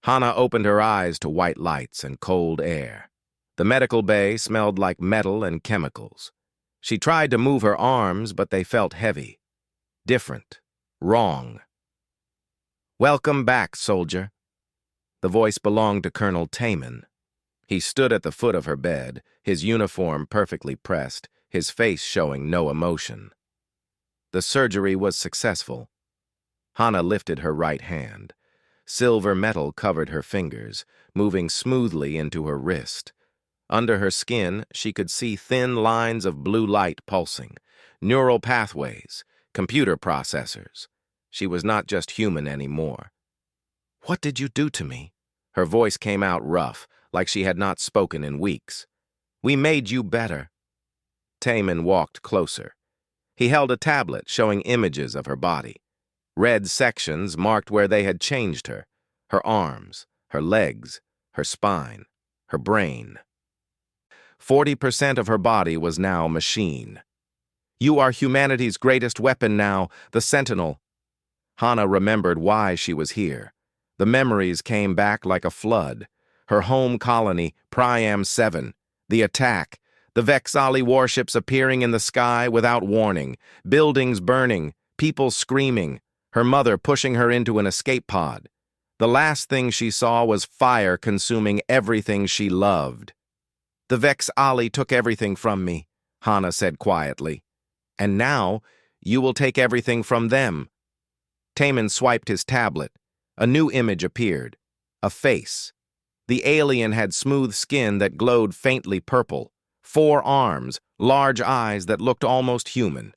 Hana opened her eyes to white lights and cold air. The medical bay smelled like metal and chemicals. She tried to move her arms, but they felt heavy. Different. Wrong. "Welcome back, soldier." The voice belonged to Colonel Taman. He stood at the foot of her bed, his uniform perfectly pressed, his face showing no emotion. The surgery was successful. Hana lifted her right hand. Silver metal covered her fingers, moving smoothly into her wrist. Under her skin, she could see thin lines of blue light pulsing, neural pathways, computer processors. She was not just human anymore. "What did you do to me?" Her voice came out rough, like she had not spoken in weeks. "We made you better." Taman walked closer. He held a tablet showing images of her body. Red sections marked where they had changed her: her arms, her legs, her spine, her brain. 40% of her body was now machine. "You are humanity's greatest weapon now, the Sentinel." Hana remembered why she was here. The memories came back like a flood. Her home colony, Priam 7, the attack, the Vexali warships appearing in the sky without warning, buildings burning, people screaming, her mother pushing her into an escape pod. The last thing she saw was fire consuming everything she loved. "The Vexali took everything from me," Hana said quietly. "And now, you will take everything from them." Taman swiped his tablet. A new image appeared. A face. The alien had smooth skin that glowed faintly purple, 4 arms, large eyes that looked almost human.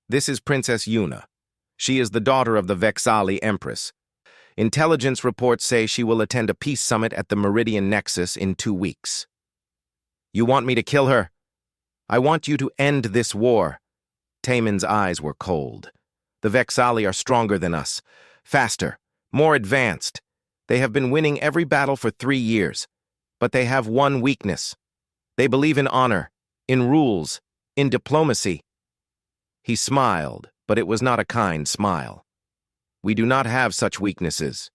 "This is Princess Yuna. She is the daughter of the Vexali Empress. Intelligence reports say she will attend a peace summit at the Meridian Nexus in 2 weeks. You want me to kill her? I want you to end this war." Taman's eyes were cold. "The Vexali are stronger than us, faster, more advanced. They have been winning every battle for 3 years, but they have one weakness. They believe in honor, in rules, in diplomacy." He smiled, but it was not a kind smile. "We do not have such weaknesses."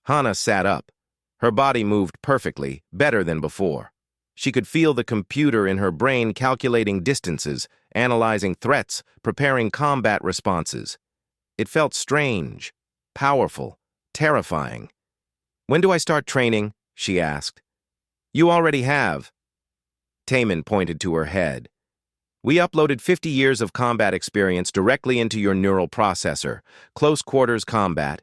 Hana sat up. Her body moved perfectly, better than before. She could feel the computer in her brain calculating distances, analyzing threats, preparing combat responses. It felt strange, powerful, terrifying. "When do I start training?" she asked. "You already have." Taman pointed to her head. "We uploaded 50 years of combat experience directly into your neural processor, close quarters combat,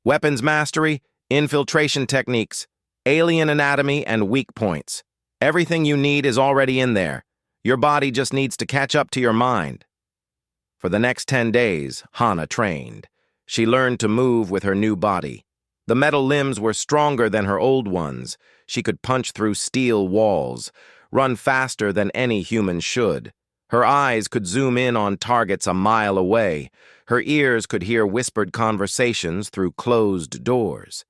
weapons mastery, infiltration techniques, alien anatomy, and weak points. Everything you need is already in there. Your body just needs to catch up to your mind." For the next 10 days, Hana trained. She learned to move with her new body. The metal limbs were stronger than her old ones. She could punch through steel walls, run faster than any human should. Her eyes could zoom in on targets a mile away. Her ears could hear whispered conversations through closed doors.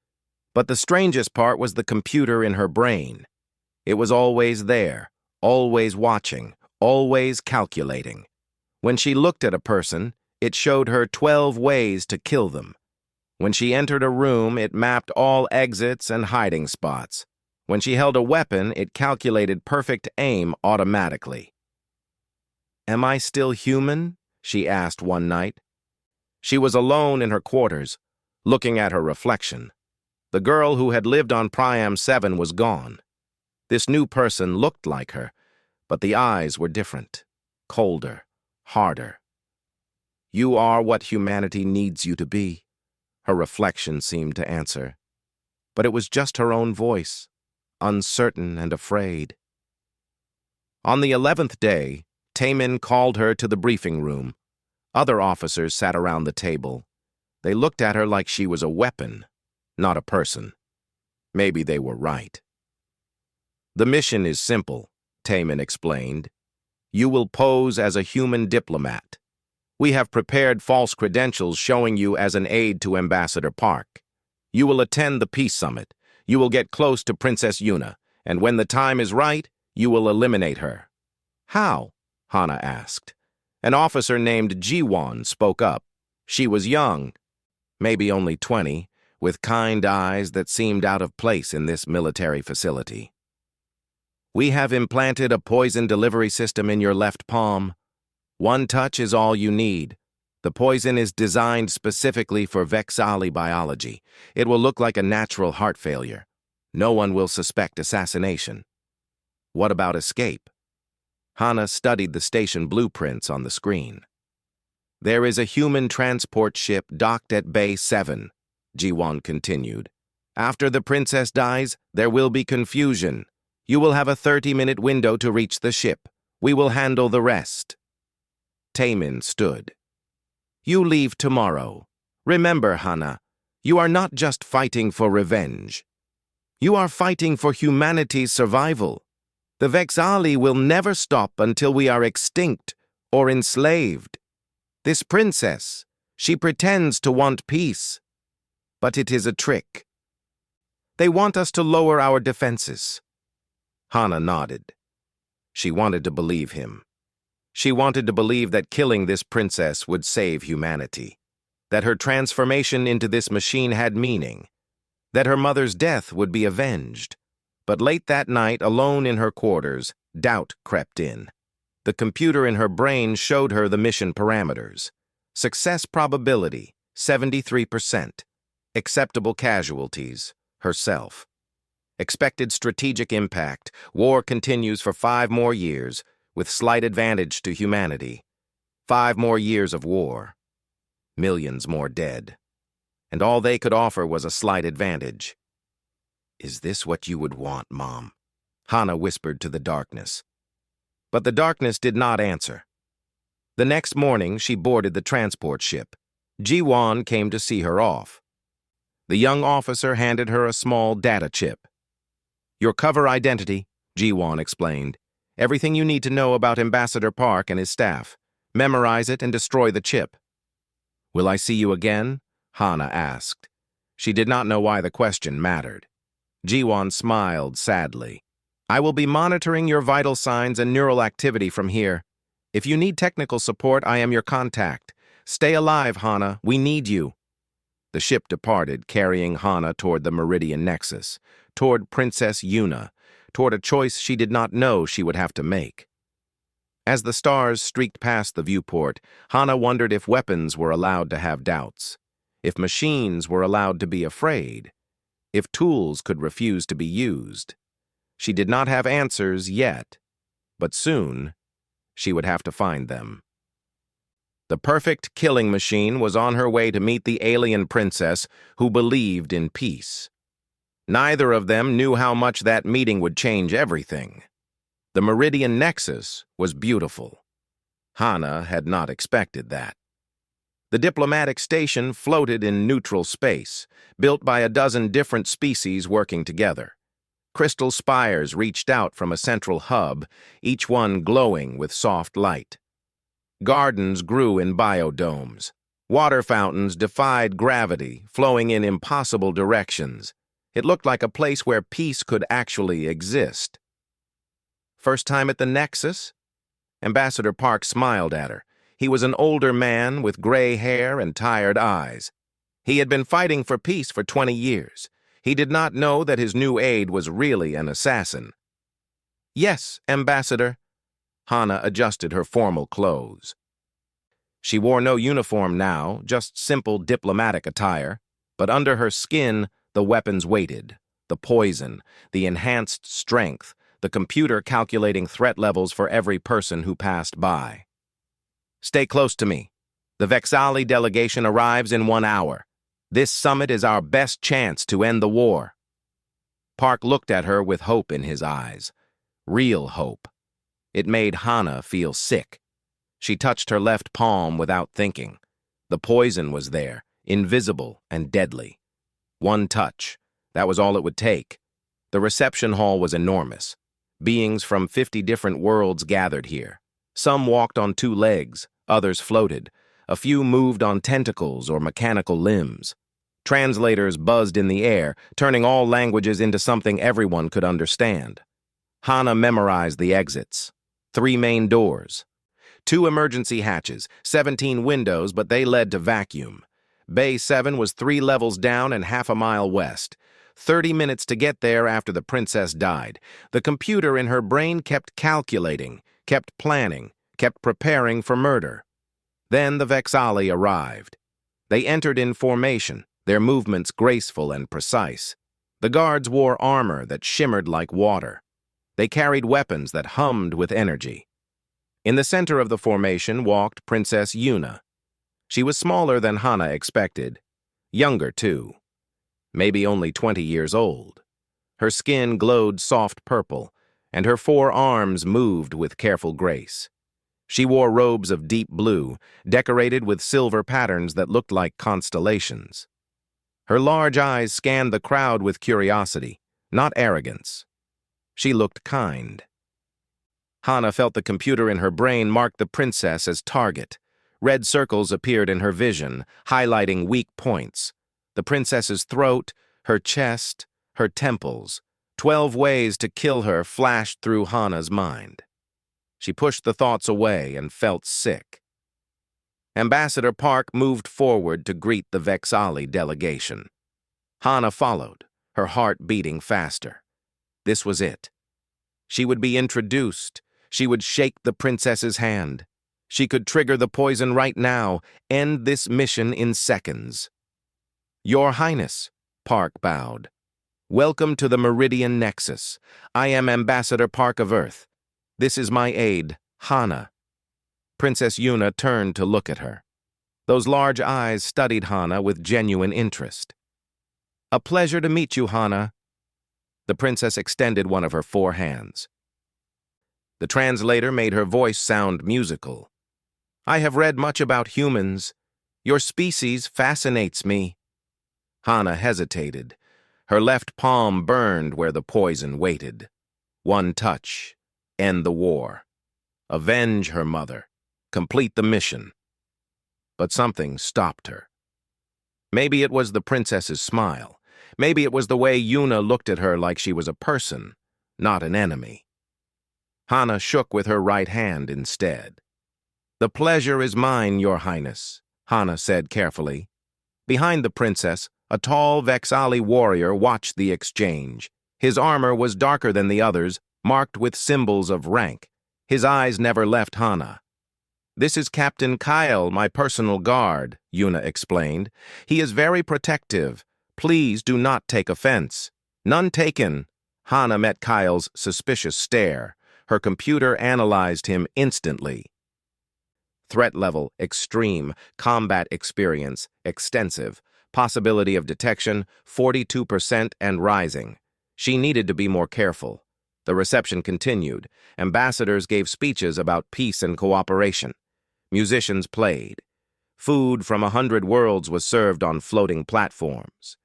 But the strangest part was the computer in her brain. It was always there, always watching, always calculating. When she looked at a person, it showed her 12 ways to kill them. When she entered a room, it mapped all exits and hiding spots. When she held a weapon, it calculated perfect aim automatically. "Am I still human?" she asked one night. She was alone in her quarters, looking at her reflection. The girl who had lived on Priam 7 was gone. This new person looked like her, but the eyes were different, colder, harder. "You are what humanity needs you to be," her reflection seemed to answer. But it was just her own voice, uncertain and afraid. On the 11th day, Taman called her to the briefing room. Other officers sat around the table. They looked at her like she was a weapon, not a person. Maybe they were right. "The mission is simple," Taman explained. "You will pose as a human diplomat. We have prepared false credentials showing you as an aide to Ambassador Park. You will attend the peace summit. You will get close to Princess Yuna, and when the time is right, you will eliminate her." "How?" Hana asked. An officer named Jiwon spoke up. She was young, maybe only 20, with kind eyes that seemed out of place in this military facility. "We have implanted a poison delivery system in your left palm. One touch is all you need. The poison is designed specifically for Vexali biology. It will look like a natural heart failure. No one will suspect assassination." "What about escape?" Hana studied the station blueprints on the screen. "There is a human transport ship docked at Bay 7, Ji-won continued. "After the princess dies, there will be confusion. You will have a 30-minute window to reach the ship. We will handle the rest." Taemin stood. "You leave tomorrow. Remember, Hana, you are not just fighting for revenge. You are fighting for humanity's survival. The Vexali will never stop until we are extinct or enslaved. This princess, she pretends to want peace, but it is a trick. They want us to lower our defenses." Hana nodded. She wanted to believe him. She wanted to believe that killing this princess would save humanity, that her transformation into this machine had meaning, that her mother's death would be avenged. But late that night, alone in her quarters, doubt crept in. The computer in her brain showed her the mission parameters. Success probability, 73%. Acceptable casualties, herself. Expected strategic impact, war continues for 5 more years, with slight advantage to humanity. 5 more years of war. Millions more dead. And all they could offer was a slight advantage. "Is this what you would want, Mom?" Hana whispered to the darkness. But the darkness did not answer. The next morning, she boarded the transport ship. Ji-won came to see her off. The young officer handed her a small data chip. "Your cover identity," Ji-won explained. "Everything you need to know about Ambassador Park and his staff. Memorize it and destroy the chip." "Will I see you again?" Hana asked. She did not know why the question mattered. Ji-won smiled sadly. "I will be monitoring your vital signs and neural activity from here. If you need technical support, I am your contact. Stay alive, Hana. We need you." The ship departed, carrying Hana toward the Meridian Nexus, toward Princess Yuna, toward a choice she did not know she would have to make. As the stars streaked past the viewport, Hana wondered if weapons were allowed to have doubts, if machines were allowed to be afraid, if tools could refuse to be used. She did not have answers yet, but soon she would have to find them. The perfect killing machine was on her way to meet the alien princess who believed in peace. Neither of them knew how much that meeting would change everything. The Meridian Nexus was beautiful. Hana had not expected that. The diplomatic station floated in neutral space, built by a dozen different species working together. Crystal spires reached out from a central hub, each one glowing with soft light. Gardens grew in biodomes. Water fountains defied gravity, flowing in impossible directions. It looked like a place where peace could actually exist. "First time at the Nexus?" Ambassador Park smiled at her. He was an older man with gray hair and tired eyes. He had been fighting for peace for 20 years. He did not know that his new aide was really an assassin. "Yes, Ambassador." Hana adjusted her formal clothes. She wore no uniform now, just simple diplomatic attire, but under her skin the weapons waited, the poison, the enhanced strength, the computer calculating threat levels for every person who passed by. "Stay close to me. The Vexali delegation arrives in 1 hour. This summit is our best chance to end the war." Park looked at her with hope in his eyes. Real hope. It made Hana feel sick. She touched her left palm without thinking. The poison was there, invisible and deadly. One touch. That was all it would take. The reception hall was enormous. Beings from 50 different worlds gathered here. Some walked on 2 legs, others floated. A few moved on tentacles or mechanical limbs. Translators buzzed in the air, turning all languages into something everyone could understand. Hana memorized the exits. 3 main doors. 2 emergency hatches, 17 windows, but they led to vacuum. Bay 7 was 3 levels down and half a mile west. 30 minutes to get there after the princess died. The computer in her brain kept calculating, kept planning, kept preparing for murder. Then the Vexali arrived. They entered in formation, their movements graceful and precise. The guards wore armor that shimmered like water. They carried weapons that hummed with energy. In the center of the formation walked Princess Yuna. She was smaller than Hana expected. Younger, too. Maybe only 20 years old. Her skin glowed soft purple, and her 4 arms moved with careful grace. She wore robes of deep blue, decorated with silver patterns that looked like constellations. Her large eyes scanned the crowd with curiosity, not arrogance. She looked kind. Hana felt the computer in her brain mark the princess as target. Red circles appeared in her vision, highlighting weak points. The princess's throat, her chest, her temples. 12 ways to kill her flashed through Hana's mind. She pushed the thoughts away and felt sick. Ambassador Park moved forward to greet the Vexali delegation. Hana followed, her heart beating faster. This was it. She would be introduced. She would shake the princess's hand. She could trigger the poison right now, end this mission in seconds. Your Highness, Park bowed. Welcome to the Meridian Nexus. I am Ambassador Park of Earth. This is my aide, Hana. Princess Yuna turned to look at her. Those large eyes studied Hana with genuine interest. A pleasure to meet you, Hana. The princess extended one of her 4 hands. The translator made her voice sound musical. I have read much about humans. Your species fascinates me. Hana hesitated. Her left palm burned where the poison waited. One touch. End the war. Avenge her mother. Complete the mission. But something stopped her. Maybe it was the princess's smile. Maybe it was the way Yuna looked at her like she was a person, not an enemy. Hana shook with her right hand instead. The pleasure is mine, Your Highness, Hana said carefully. Behind the princess, a tall Vexali warrior watched the exchange. His armor was darker than the others, marked with symbols of rank. His eyes never left Hana. This is Captain Kyle, my personal guard, Yuna explained. He is very protective. Please do not take offense. None taken. Hana met Kyle's suspicious stare. Her computer analyzed him instantly. Threat level, extreme. Combat experience, extensive. Possibility of detection, 42% and rising. She needed to be more careful. The reception continued. Ambassadors gave speeches about peace and cooperation. Musicians played. Food from 100 worlds was served on floating platforms.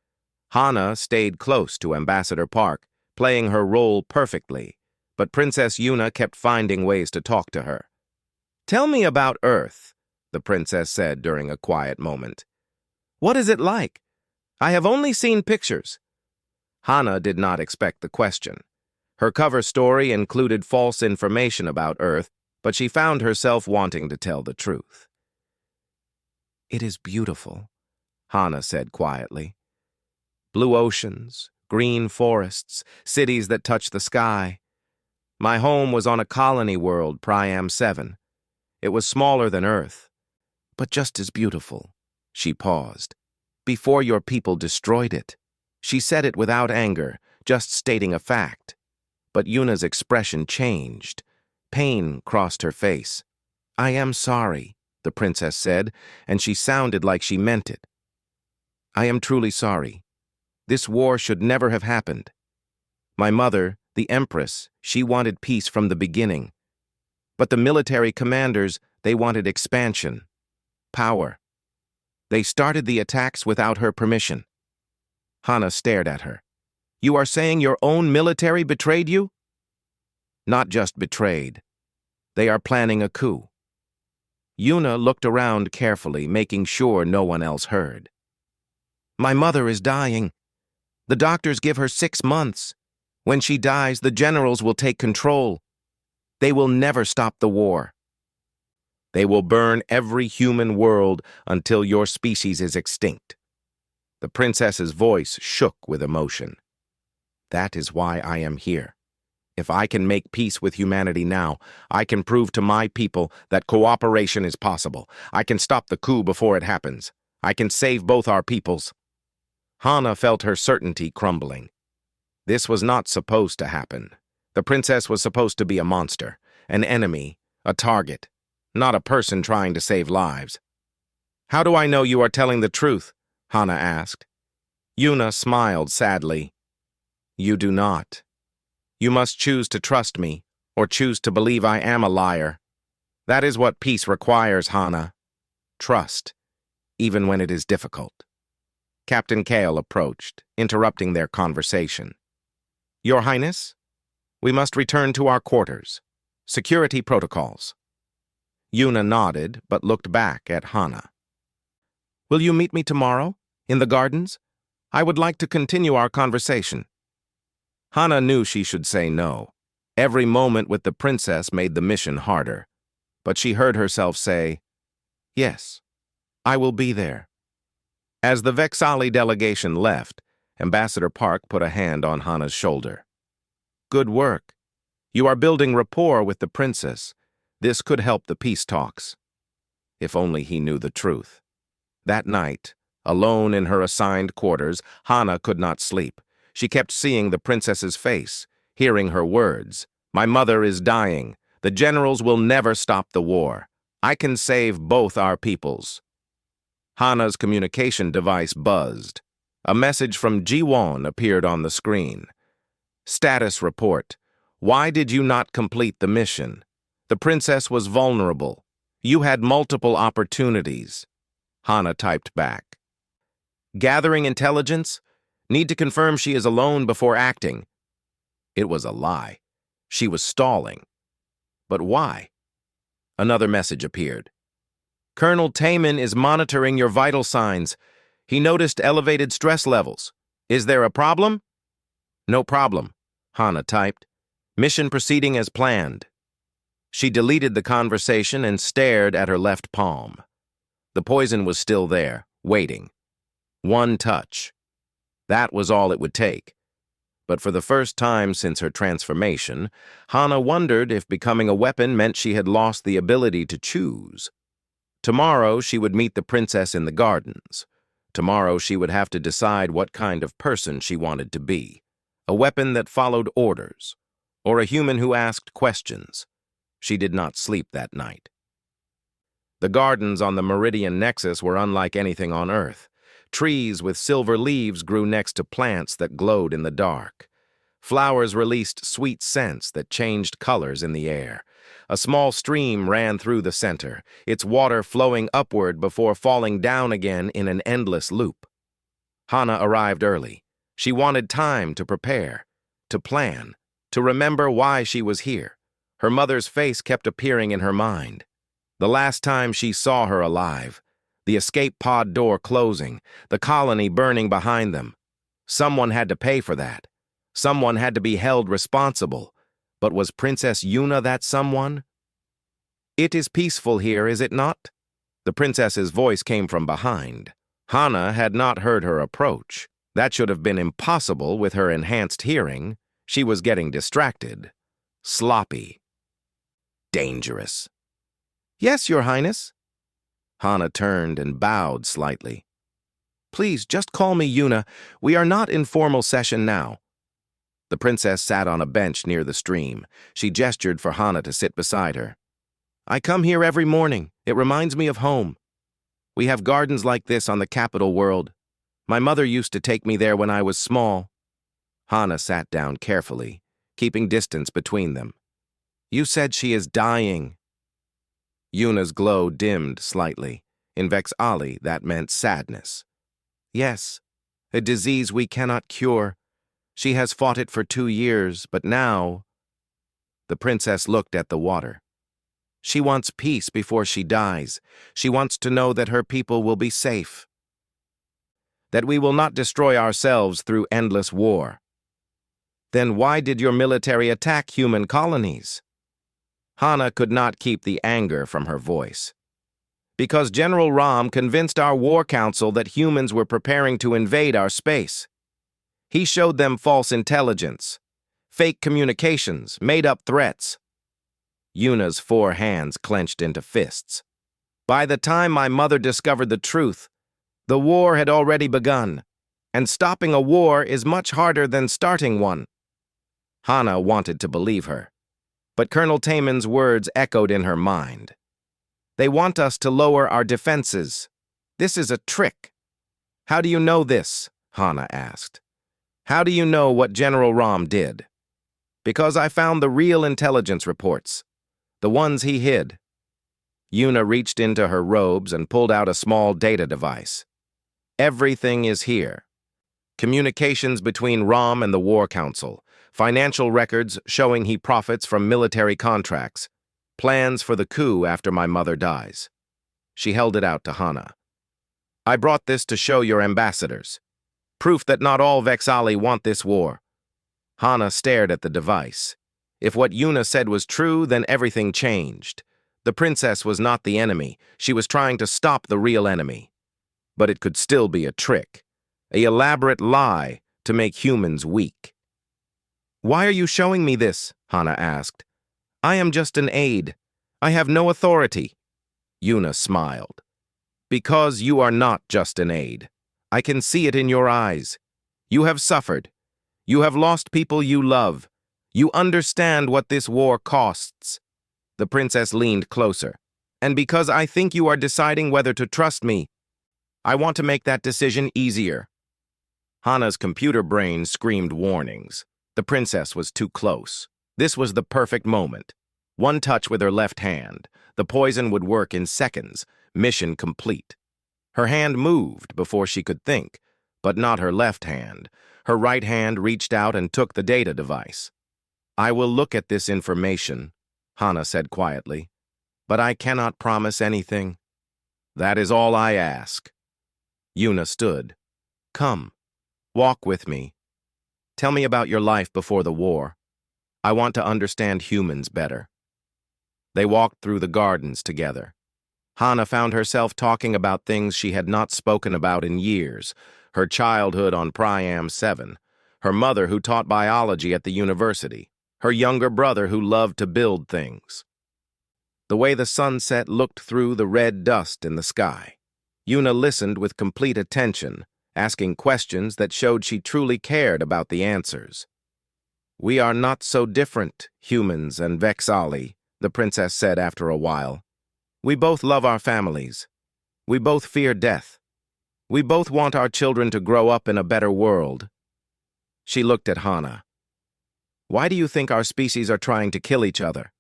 Hana stayed close to Ambassador Park, playing her role perfectly, but Princess Yuna kept finding ways to talk to her. Tell me about Earth, the princess said during a quiet moment. What is it like? I have only seen pictures. Hana did not expect the question. Her cover story included false information about Earth, but she found herself wanting to tell the truth. It is beautiful, Hana said quietly. Blue oceans, green forests, cities that touch the sky. My home was on a colony world, Priam 7. It was smaller than Earth, but just as beautiful. She paused. Before your people destroyed it. She said it without anger, just stating a fact. But Yuna's expression changed. Pain crossed her face. I am sorry, the princess said, and she sounded like she meant it. I am truly sorry. This war should never have happened. My mother, the Empress, she wanted peace from the beginning. But the military commanders, they wanted expansion, power. They started the attacks without her permission. Hana stared at her. You are saying your own military betrayed you? Not just betrayed. They are planning a coup. Yuna looked around carefully, making sure no one else heard. My mother is dying. The doctors give her 6 months. When she dies, the generals will take control. They will never stop the war. They will burn every human world until your species is extinct. The princess's voice shook with emotion. That is why I am here. If I can make peace with humanity now, I can prove to my people that cooperation is possible. I can stop the coup before it happens. I can save both our peoples. Hana felt her certainty crumbling. This was not supposed to happen. The princess was supposed to be a monster, an enemy, a target, not a person trying to save lives. How do I know you are telling the truth? Hana asked. Yuna smiled sadly. You do not. You must choose to trust me, or choose to believe I am a liar. That is what peace requires, Hana. Trust, even when it is difficult. Captain Kale approached, interrupting their conversation. Your Highness, we must return to our quarters. Security protocols. Yuna nodded, but looked back at Hana. Will you meet me tomorrow, in the gardens? I would like to continue our conversation. Hana knew she should say no. Every moment with the princess made the mission harder. But she heard herself say, Yes, I will be there. As the Vexali delegation left, Ambassador Park put a hand on Hana's shoulder. Good work. You are building rapport with the princess. This could help the peace talks. If only he knew the truth. That night, alone in her assigned quarters, Hana could not sleep. She kept seeing the princess's face, hearing her words. My mother is dying. The generals will never stop the war. I can save both our peoples. Hana's communication device buzzed. A message from Ji-won appeared on the screen. Status report. Why did you not complete the mission? The princess was vulnerable. You had multiple opportunities. Hana typed back. Gathering intelligence? Need to confirm she is alone before acting. It was a lie. She was stalling. But why? Another message appeared. Colonel Taman is monitoring your vital signs. He noticed elevated stress levels. Is there a problem? No problem, Hana typed. Mission proceeding as planned. She deleted the conversation and stared at her left palm. The poison was still there, waiting. One touch. That was all it would take. But for the first time since her transformation, Hana wondered if becoming a weapon meant she had lost the ability to choose. Tomorrow she would meet the princess in the gardens. Tomorrow she would have to decide what kind of person she wanted to be. A weapon that followed orders, or a human who asked questions. She did not sleep that night. The gardens on the Meridian Nexus were unlike anything on Earth. Trees with silver leaves grew next to plants that glowed in the dark. Flowers released sweet scents that changed colors in the air. A small stream ran through the center, its water flowing upward before falling down again in an endless loop. Hana arrived early. She wanted time to prepare, to plan, to remember why she was here. Her mother's face kept appearing in her mind. The last time she saw her alive, the escape pod door closing, the colony burning behind them. Someone had to pay for that. Someone had to be held responsible. But was Princess Yuna that someone? It is peaceful here, is it not? The princess's voice came from behind. Hana had not heard her approach. That should have been impossible with her enhanced hearing. She was getting distracted. Sloppy. Dangerous. Yes, Your Highness. Hana turned and bowed slightly. Please, just call me Yuna. We are not in formal session now. The princess sat on a bench near the stream. She gestured for Hana to sit beside her. I come here every morning. It reminds me of home. We have gardens like this on the capital world. My mother used to take me there when I was small. Hana sat down carefully, keeping distance between them. You said she is dying. Yuna's glow dimmed slightly. In Vexali, that meant sadness. Yes, a disease we cannot cure. She has fought it for 2 years, but now... The princess looked at the water. She wants peace before she dies. She wants to know that her people will be safe. That we will not destroy ourselves through endless war. Then why did your military attack human colonies? Hana could not keep the anger from her voice. Because General Rom convinced our war council that humans were preparing to invade our space. He showed them false intelligence, fake communications, made-up threats. Yuna's 4 hands clenched into fists. By the time my mother discovered the truth, the war had already begun, and stopping a war is much harder than starting one. Hana wanted to believe her, but Colonel Taman's words echoed in her mind. They want us to lower our defenses. This is a trick. How do you know this? Hana asked. How do you know what General Rom did? Because I found the real intelligence reports, the ones he hid. Yuna reached into her robes and pulled out a small data device. Everything is here. Communications between Rom and the War Council, financial records showing he profits from military contracts, plans for the coup after my mother dies. She held it out to Hana. I brought this to show your ambassadors. Proof that not all Vexali want this war. Hana stared at the device. If what Yuna said was true, then everything changed. The princess was not the enemy. She was trying to stop the real enemy. But it could still be a trick, an elaborate lie to make humans weak. Why are you showing me this? Hana asked. I am just an aide. I have no authority. Yuna smiled. Because you are not just an aide. I can see it in your eyes. You have suffered. You have lost people you love. You understand what this war costs. The princess leaned closer. And because I think you are deciding whether to trust me, I want to make that decision easier. Hana's computer brain screamed warnings. The princess was too close. This was the perfect moment. One touch with her left hand. The poison would work in seconds. Mission complete. Her hand moved before she could think, but not her left hand. Her right hand reached out and took the data device. I will look at this information, Hana said quietly, but I cannot promise anything. That is all I ask. Yuna stood. Come, walk with me. Tell me about your life before the war. I want to understand humans better. They walked through the gardens together. Hana found herself talking about things she had not spoken about in years, her childhood on Priam 7, her mother who taught biology at the university, her younger brother who loved to build things. The way the sunset looked through the red dust in the sky. Yuna listened with complete attention, asking questions that showed she truly cared about the answers. We are not so different, humans and Vexali, the princess said after a while. We both love our families. We both fear death. We both want our children to grow up in a better world. She looked at Hana. Why do you think our species are trying to kill each other?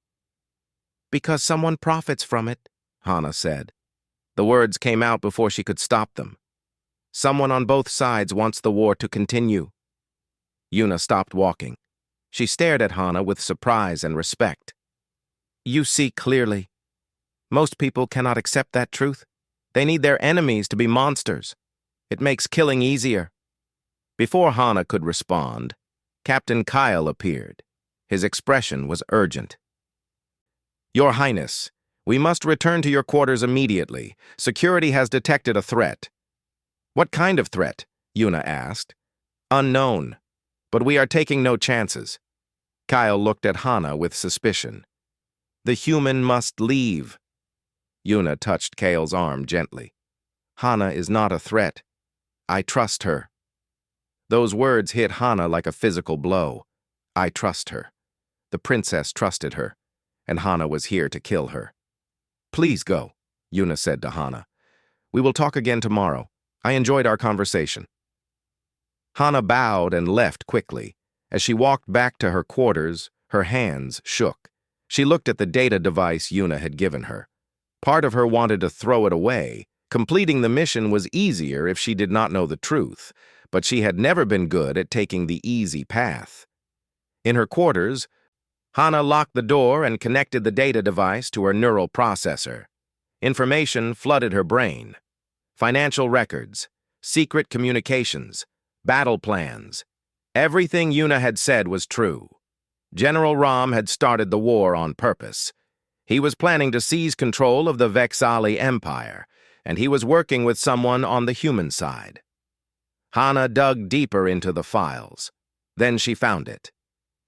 Because someone profits from it, Hana said. The words came out before she could stop them. Someone on both sides wants the war to continue. Yuna stopped walking. She stared at Hana with surprise and respect. You see clearly. Most people cannot accept that truth. They need their enemies to be monsters. It makes killing easier. Before Hana could respond, Captain Kyle appeared. His expression was urgent. Your Highness, we must return to your quarters immediately. Security has detected a threat. What kind of threat? Yuna asked. Unknown, but we are taking no chances. Kyle looked at Hana with suspicion. The human must leave. Yuna touched Kale's arm gently. Hana is not a threat. I trust her. Those words hit Hana like a physical blow. I trust her. The princess trusted her, and Hana was here to kill her. Please go, Yuna said to Hana. We will talk again tomorrow. I enjoyed our conversation. Hana bowed and left quickly. As she walked back to her quarters, her hands shook. She looked at the data device Yuna had given her. Part of her wanted to throw it away. Completing the mission was easier if she did not know the truth, but she had never been good at taking the easy path. In her quarters, Hana locked the door and connected the data device to her neural processor. Information flooded her brain. Financial records, secret communications, battle plans. Everything Yuna had said was true. General Rom had started the war on purpose. He was planning to seize control of the Vexali Empire, and he was working with someone on the human side. Hana dug deeper into the files. Then she found it.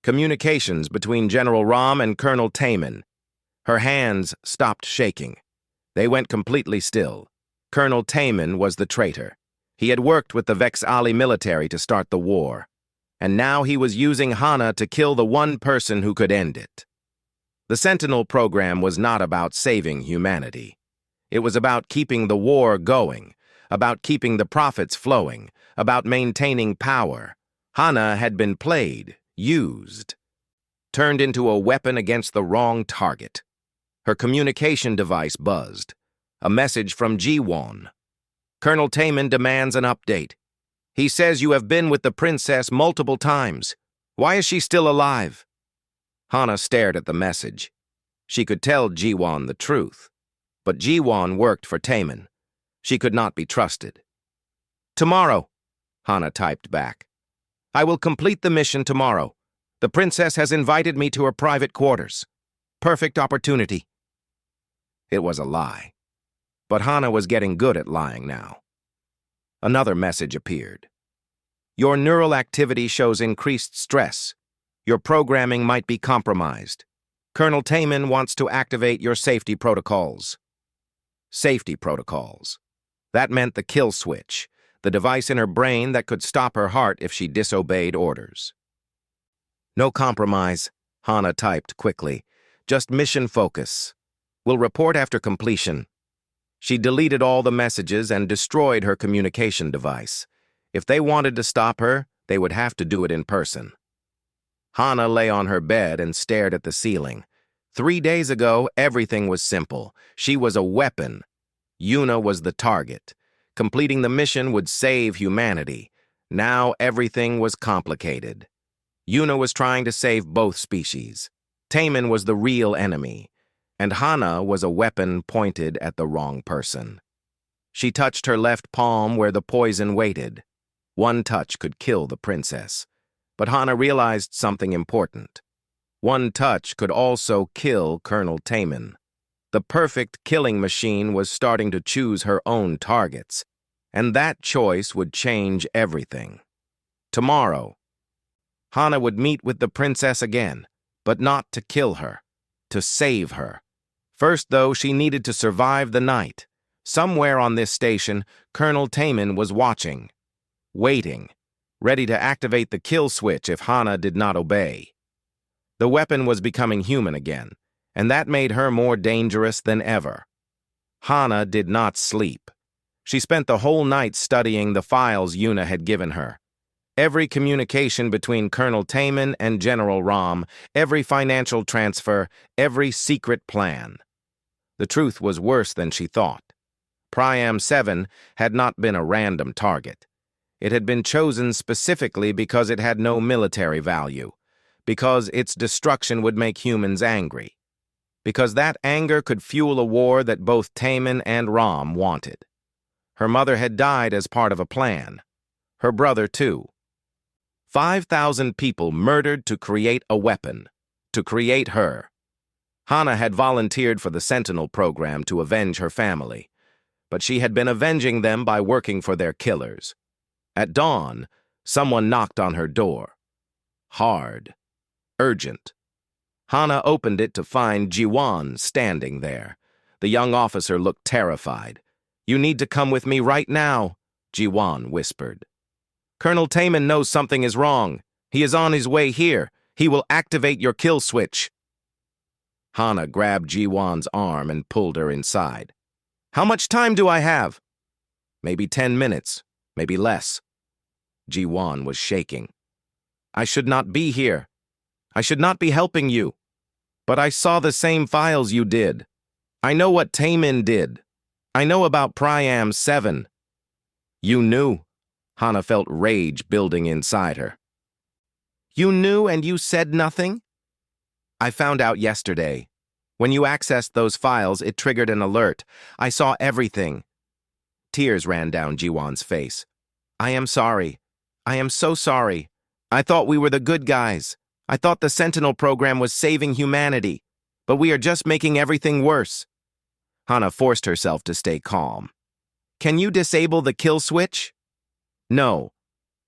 Communications between General Rom and Colonel Taman. Her hands stopped shaking. They went completely still. Colonel Taman was the traitor. He had worked with the Vexali military to start the war, and now he was using Hana to kill the one person who could end it. The Sentinel program was not about saving humanity. It was about keeping the war going, about keeping the profits flowing, about maintaining power. Hana had been played, used, turned into a weapon against the wrong target. Her communication device buzzed. A message from Ji-won. Colonel Taman demands an update. He says you have been with the princess multiple times. Why is she still alive? Hana stared at the message. She could tell Ji-won the truth. But Ji-won worked for Taman. She could not be trusted. Tomorrow, Hana typed back. I will complete the mission tomorrow. The princess has invited me to her private quarters. Perfect opportunity. It was a lie. But Hana was getting good at lying now. Another message appeared. Your neural activity shows increased stress. Your programming might be compromised. Colonel Taman wants to activate your safety protocols. Safety protocols. That meant the kill switch, the device in her brain that could stop her heart if she disobeyed orders. No compromise, Hana typed quickly. Just mission focus. We'll report after completion. She deleted all the messages and destroyed her communication device. If they wanted to stop her, they would have to do it in person. Hana lay on her bed and stared at the ceiling. 3 days ago, everything was simple. She was a weapon. Yuna was the target. Completing the mission would save humanity. Now everything was complicated. Yuna was trying to save both species. Taman was the real enemy, and Hana was a weapon pointed at the wrong person. She touched her left palm where the poison waited. One touch could kill the princess. But Hana realized something important. One touch could also kill Colonel Taman. The perfect killing machine was starting to choose her own targets, and that choice would change everything. Tomorrow, Hana would meet with the princess again, but not to kill her, to save her. First, though, she needed to survive the night. Somewhere on this station, Colonel Taman was watching, waiting, ready to activate the kill switch if Hana did not obey. The weapon was becoming human again, and that made her more dangerous than ever. Hana did not sleep. She spent the whole night studying the files Yuna had given her. Every communication between Colonel Taman and General Rom, every financial transfer, every secret plan. The truth was worse than she thought. Priam 7 had not been a random target. It had been chosen specifically because it had no military value, because its destruction would make humans angry, because that anger could fuel a war that both Taman and Rom wanted. Her mother had died as part of a plan. Her brother, too. 5,000 people murdered to create a weapon, to create her. Hana had volunteered for the Sentinel program to avenge her family, but she had been avenging them by working for their killers. At dawn, someone knocked on her door. Hard. Urgent. Hana opened it to find Ji-won standing there. The young officer looked terrified. You need to come with me right now, Ji-won whispered. Colonel Taman knows something is wrong. He is on his way here. He will activate your kill switch. Hana grabbed Ji-won's arm and pulled her inside. How much time do I have? Maybe 10 minutes, maybe less. Ji-won was shaking. I should not be here. I should not be helping you. But I saw the same files you did. I know what Taman did. I know about Priam 7. You knew. Hana felt rage building inside her. You knew and you said nothing? I found out yesterday. When you accessed those files, it triggered an alert. I saw everything. Tears ran down Ji-won's face. I am sorry. I am so sorry. I thought we were the good guys. I thought the Sentinel program was saving humanity. But we are just making everything worse. Hana forced herself to stay calm. Can you disable the kill switch? No.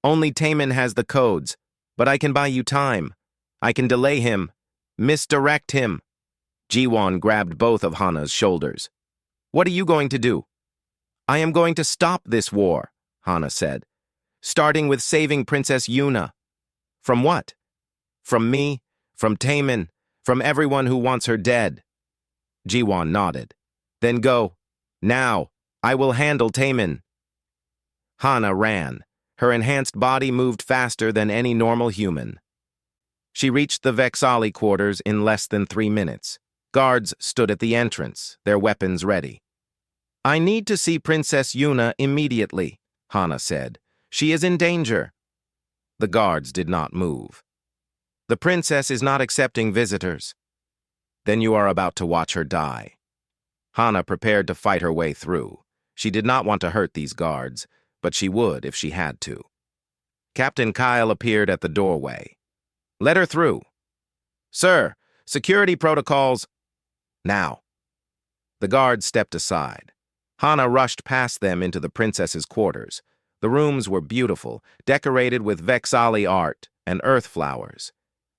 Only Taemin has the codes, but I can buy you time. I can delay him, misdirect him. Jiwon grabbed both of Hana's shoulders. What are you going to do? I am going to stop this war, Hana said, starting with saving Princess Yuna. From what? From me, from Taemin, from everyone who wants her dead. Jiwon nodded. Then go. Now. I will handle Taemin. Hana ran. Her enhanced body moved faster than any normal human. She reached the Vexali quarters in less than 3 minutes. Guards stood at the entrance, their weapons ready. I need to see Princess Yuna immediately, Hana said. She is in danger. The guards did not move. The princess is not accepting visitors. Then you are about to watch her die. Hana prepared to fight her way through. She did not want to hurt these guards, but she would if she had to. Captain Kyle appeared at the doorway. Let her through. Sir, security protocols. Now. The guards stepped aside. Hana rushed past them into the princess's quarters. The rooms were beautiful, decorated with Vexali art and earth flowers.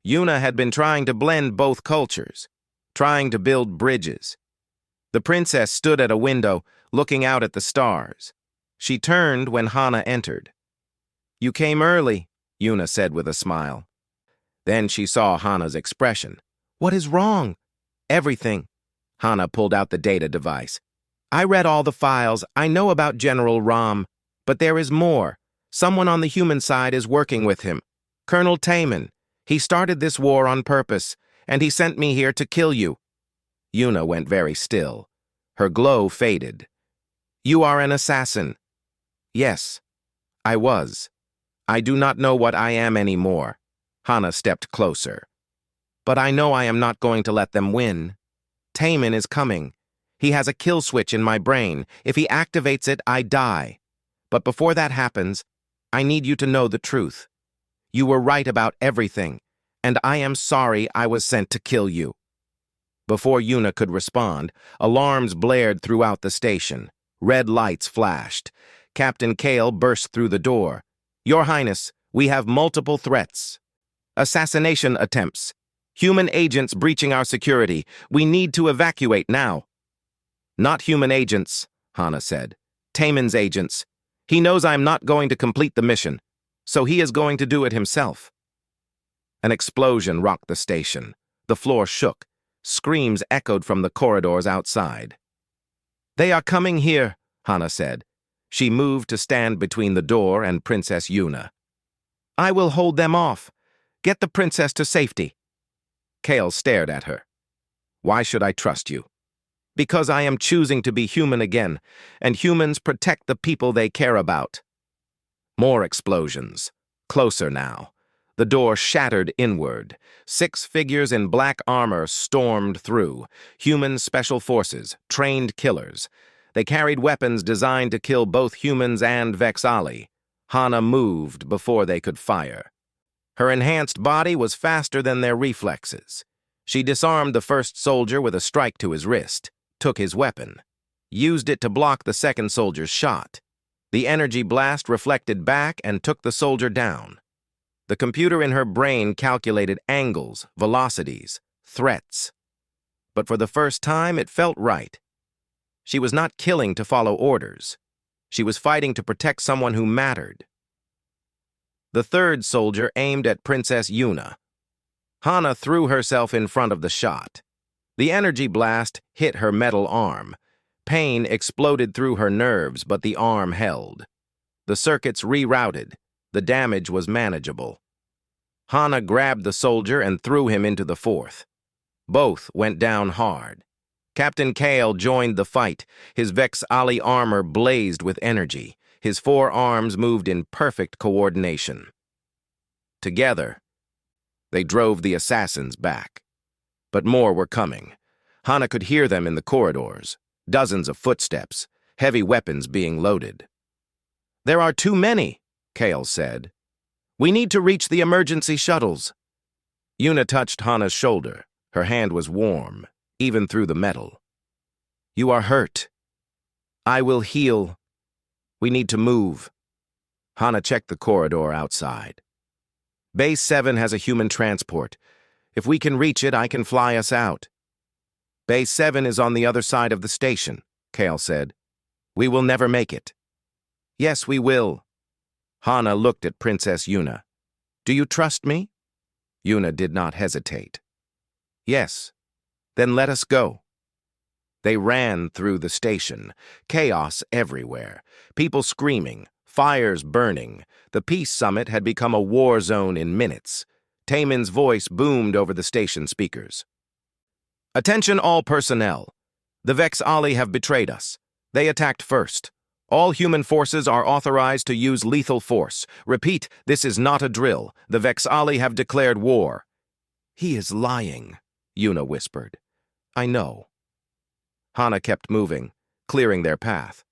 Yuna had been trying to blend both cultures, trying to build bridges. The princess stood at a window, looking out at the stars. She turned when Hana entered. You came early, Yuna said with a smile. Then she saw Hana's expression. What is wrong? Everything. Hana pulled out the data device. I read all the files. I know about General Ram. But there is more. Someone on the human side is working with him. Colonel Taemin. He started this war on purpose, and he sent me here to kill you. Yuna went very still. Her glow faded. You are an assassin. Yes, I was. I do not know what I am anymore. Hana stepped closer. But I know I am not going to let them win. Taemin is coming. He has a kill switch in my brain. If he activates it, I die. But before that happens, I need you to know the truth. You were right about everything, and I am sorry I was sent to kill you. Before Yuna could respond, alarms blared throughout the station. Red lights flashed. Captain Kale burst through the door. Your Highness, we have multiple threats. Assassination attempts. Human agents breaching our security. We need to evacuate now. Not human agents, Hana said. Taemin's agents. He knows I'm not going to complete the mission, so he is going to do it himself. An explosion rocked the station. The floor shook. Screams echoed from the corridors outside. They are coming here, Hana said. She moved to stand between the door and Princess Yuna. I will hold them off. Get the princess to safety. Kale stared at her. Why should I trust you? Because I am choosing to be human again, and humans protect the people they care about. More explosions. Closer now. The door shattered inward. 6 figures in black armor stormed through. Human special forces, trained killers. They carried weapons designed to kill both humans and Vexali. Hana moved before they could fire. Her enhanced body was faster than their reflexes. She disarmed the first soldier with a strike to his wrist, took his weapon, used it to block the second soldier's shot. The energy blast reflected back and took the soldier down. The computer in her brain calculated angles, velocities, threats. But for the first time, it felt right. She was not killing to follow orders. She was fighting to protect someone who mattered. The third soldier aimed at Princess Yuna. Hana threw herself in front of the shot. The energy blast hit her metal arm. Pain exploded through her nerves, but the arm held. The circuits rerouted. The damage was manageable. Hana grabbed the soldier and threw him into the fourth. Both went down hard. Captain Kale joined the fight. His Vexali armor blazed with energy. His 4 arms moved in perfect coordination. Together, they drove the assassins back. But more were coming. Hana could hear them in the corridors. Dozens of footsteps, heavy weapons being loaded. There are too many, Kale said. We need to reach the emergency shuttles. Yuna touched Hana's shoulder. Her hand was warm, even through the metal. You are hurt. I will heal. We need to move. Hana checked the corridor outside. Base 7 has a human transport. If we can reach it, I can fly us out. Base 7 is on the other side of the station, Kale said. We will never make it. Yes, we will. Hana looked at Princess Yuna. Do you trust me? Yuna did not hesitate. Yes. Then let us go. They ran through the station. Chaos everywhere. People screaming. Fires burning. The Peace Summit had become a war zone in minutes. Taemin's voice boomed over the station speakers. Attention all personnel. The Vex-Ali have betrayed us. They attacked first. All human forces are authorized to use lethal force. Repeat, this is not a drill. The Vex-Ali have declared war. He is lying, Yuna whispered. I know. Hana kept moving, clearing their path.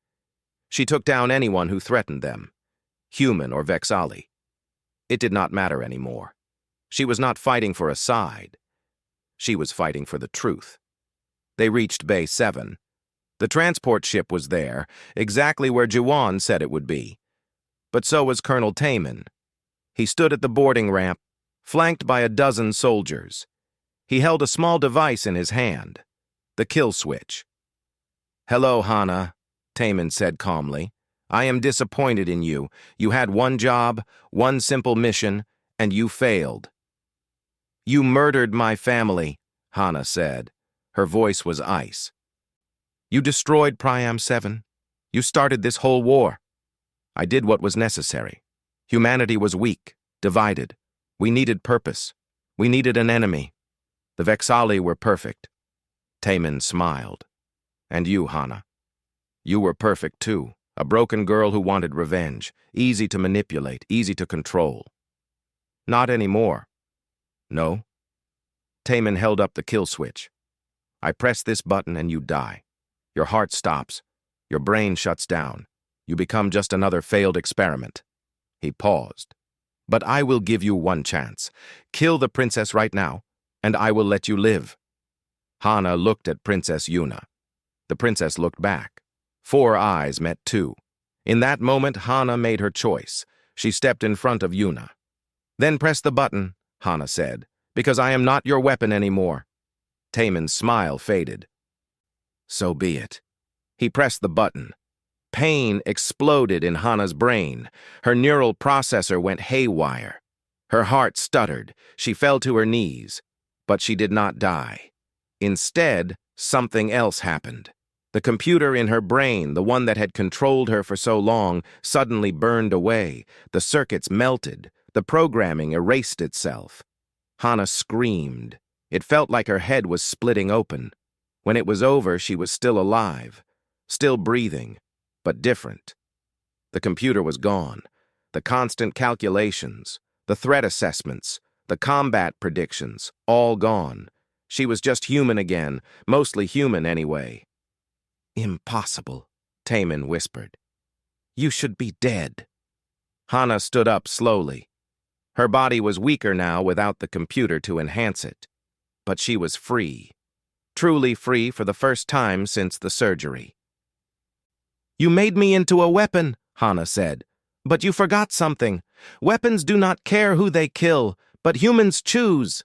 She took down anyone who threatened them, human or Vex-Ali. It did not matter anymore. She was not fighting for a side. She was fighting for the truth. They reached Bay 7. The transport ship was there, exactly where Jiwan said it would be. But so was Colonel Taemin. He stood at the boarding ramp, flanked by a dozen soldiers. He held a small device in his hand, the kill switch. Hello, Hana, Taemin said calmly. I am disappointed in you. You had one job, one simple mission, and you failed. You murdered my family, Hana said. Her voice was ice. You destroyed Priam 7. You started this whole war. I did what was necessary. Humanity was weak, divided. We needed purpose. We needed an enemy. The Vex-Ali were perfect. Taemin smiled. And you, Hana. You were perfect too. A broken girl who wanted revenge. Easy to manipulate, easy to control. Not anymore. No. Taemin held up the kill switch. I press this button and you die. Your heart stops. Your brain shuts down. You become just another failed experiment. He paused. But I will give you one chance. Kill the princess right now, and I will let you live. Hana looked at Princess Yuna. The princess looked back. 4 eyes met 2. In that moment, Hana made her choice. She stepped in front of Yuna. Then press the button, Hana said, because I am not your weapon anymore. Taemin's smile faded. So be it. He pressed the button. Pain exploded in Hana's brain. Her neural processor went haywire. Her heart stuttered. She fell to her knees. But she did not die. Instead, something else happened. The computer in her brain, the one that had controlled her for so long, suddenly burned away. The circuits melted. The programming erased itself. Hana screamed. It felt like her head was splitting open. When it was over, she was still alive, still breathing, but different. The computer was gone. The constant calculations, the threat assessments, the combat predictions, all gone. She was just human again, mostly human anyway. Impossible, Taemin whispered. You should be dead. Hana stood up slowly. Her body was weaker now without the computer to enhance it. But she was free. Truly free for the first time since the surgery. You made me into a weapon, Hana said. But you forgot something. Weapons do not care who they kill, but humans choose.